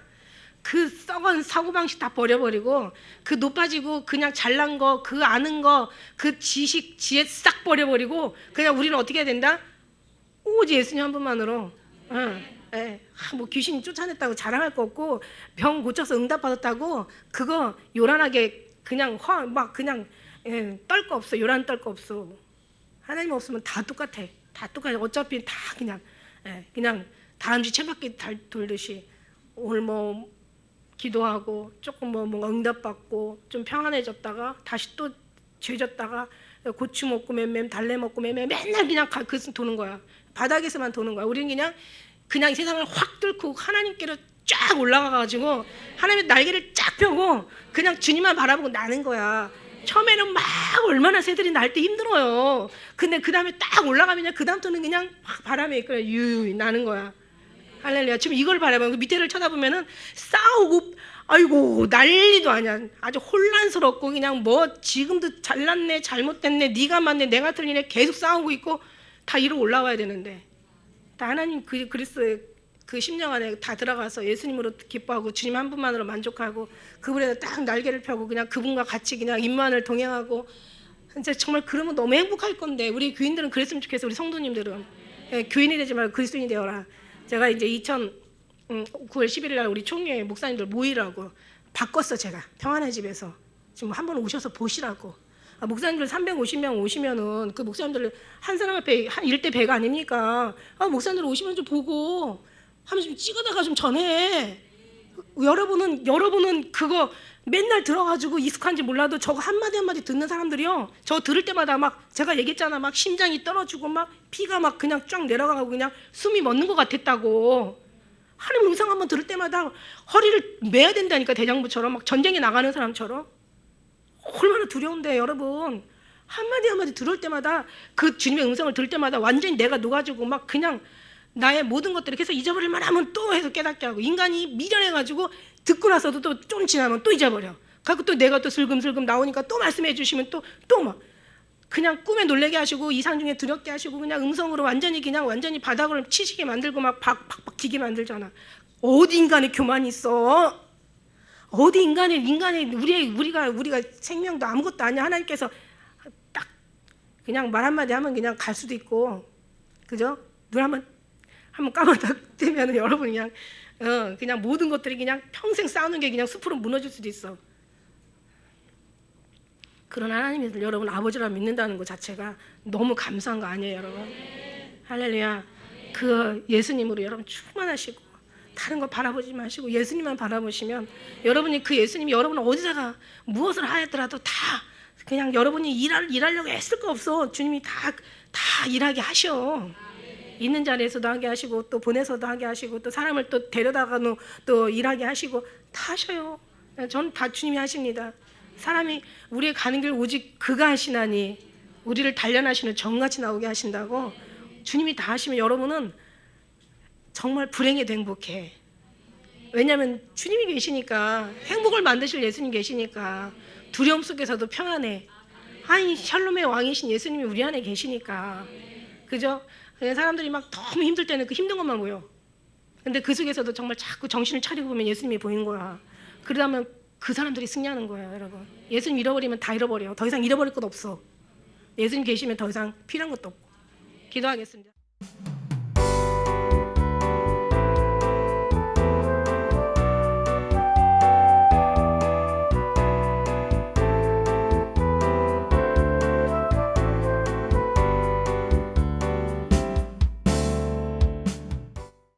Speaker 1: 그 썩은 사고방식 다 버려버리고 그 높아지고 그냥 잘난 거, 그 아는 거, 그 지혜 싹 버려버리고 그냥 우리는 어떻게 해야 된다? 오직 예수님 한 분만으로. 뭐 귀신 쫓아냈다고 자랑할 거 없고 병 고쳐서 응답받았다고 그거 요란하게 그냥 그냥 떨 거 없어. 요란 떨 거 없어. 하나님 없으면 다 똑같아. 다 똑같아. 어차피 다 그냥 다람쥐 채바퀴 돌듯이 오늘 뭐 기도하고 조금 뭔가 응답받고 좀 평안해졌다가 다시 또 죄졌다가 고추 먹고 맴맴 달래 먹고 맴맴 맨날 그냥 도는 거야. 바닥에서만 도는 거야. 우리는 그냥 세상을 확 뚫고 하나님께로 쫙 올라가가지고 하나님의 날개를 쫙 펴고 그냥 주님만 바라보고 나는 거야. 처음에는 막 얼마나 새들이 날 때 힘들어요. 근데 그 다음에 딱 올라가면 그 다음부터는 그냥 막 바람에 이끌려 유유히 나는 거야. 할렐루야. 지금 이걸 바라보면 그 밑에를 쳐다보면은 싸우고 아이고 난리도 아니야. 아주 혼란스럽고 그냥 뭐 지금도 잘났네 잘못됐네 네가 맞네 내가 틀리네 계속 싸우고 있고 다 이로 올라와야 되는데 다 하나님 그리스도의 그 심령 안에 다 들어가서 예수님으로 기뻐하고 주님 한 분만으로 만족하고 그분에다 딱 날개를 펴고 그냥 그분과 같이 그냥 임만을 동행하고 진짜 정말 그러면 너무 행복할 건데 우리 교인들은 그랬으면 좋겠어. 우리 성도님들은 교인이 되지 말고 그리스도인이 되어라. 제가 이제 9월 11일 날 우리 총회 목사님들 모이라고 바꿨어. 제가 평안의 집에서 지금 한번 오셔서 보시라고. 목사님들 350명 오시면은 그 목사님들 한 사람 앞에 한 1대 100 아닙니까? 목사님들 오시면 좀 보고 하면 좀 찍어다가 좀 전해. 여러분은 그거 맨날 들어가지고 익숙한지 몰라도 저거 한마디 한마디 듣는 사람들이요. 저 들을 때마다 막 제가 얘기했잖아. 막 심장이 떨어지고 막 피가 막 그냥 쫙 내려가고 그냥 숨이 멎는 것 같았다고. 하나님 음성 한번 들을 때마다 허리를 매야 된다니까. 대장부처럼 막 전쟁에 나가는 사람처럼 얼마나 두려운데 여러분. 한마디 한마디 들을 때마다 그 주님의 음성을 들을 때마다 완전히 내가 녹아지고 막 그냥 나의 모든 것들을 계속 잊어버릴 만하면 또 해서 깨닫게 하고 인간이 미련해가지고 듣고 나서도 또 좀 지나면 또 잊어버려. 그리고 또 내가 또 슬금슬금 나오니까 또 말씀해 주시면 또 막 그냥 꿈에 놀래게 하시고 이상 중에 두렵게 하시고 그냥 음성으로 완전히 그냥 완전히 바닥을 치시게 만들고 막 박박박 기게 만들잖아. 어디 인간의 교만이 있어? 어디 인간의 우리가 생명도 아무것도 아니야. 하나님께서 딱 그냥 말 한마디 하면 그냥 갈 수도 있고, 그죠? 눈 한번 까만 딱 뜨면 여러분 그냥 모든 것들이 그냥 평생 쌓는 게 그냥 숲으로 무너질 수도 있어. 그런 하나님을 여러분 아버지라 믿는다는 것 자체가 너무 감사한 거 아니에요, 여러분? 할렐루야. 그 예수님으로 여러분 충만하시고 다른 거 바라보지 마시고 예수님만 바라보시면 여러분이 그 예수님이 여러분 어디다가 무엇을 하였더라도 다 그냥 여러분이 일하려고 애쓸 거 없어. 주님이 다 일하게 하셔. 있는 자리에서도 하게 하시고 또 보내서도 하게 하시고 또 사람을 또 데려다가도 또 일하게 하시고 다 하셔요. 전 다 주님이 하십니다. 사람이 우리의 가는 길 오직 그가 하시나니 우리를 단련하시는 정같이 나오게 하신다고 주님이 다 하시면 여러분은 정말 불행해도 행복해. 왜냐하면 주님이 계시니까 행복을 만드실 예수님 계시니까 두려움 속에서도 평안해. 아니 샬롬의 왕이신 예수님이 우리 안에 계시니까 그죠? 사람들이 막 너무 힘들 때는 그 힘든 것만 보여. 근데 그 속에서도 정말 자꾸 정신을 차리고 보면 예수님이 보이는 거야. 그러다면 그 사람들이 승리하는 거예요, 여러분. 예수님 잃어버리면 다 잃어버려. 더 이상 잃어버릴 것 없어. 예수님 계시면 더 이상 필요한 것도 없고. 기도하겠습니다.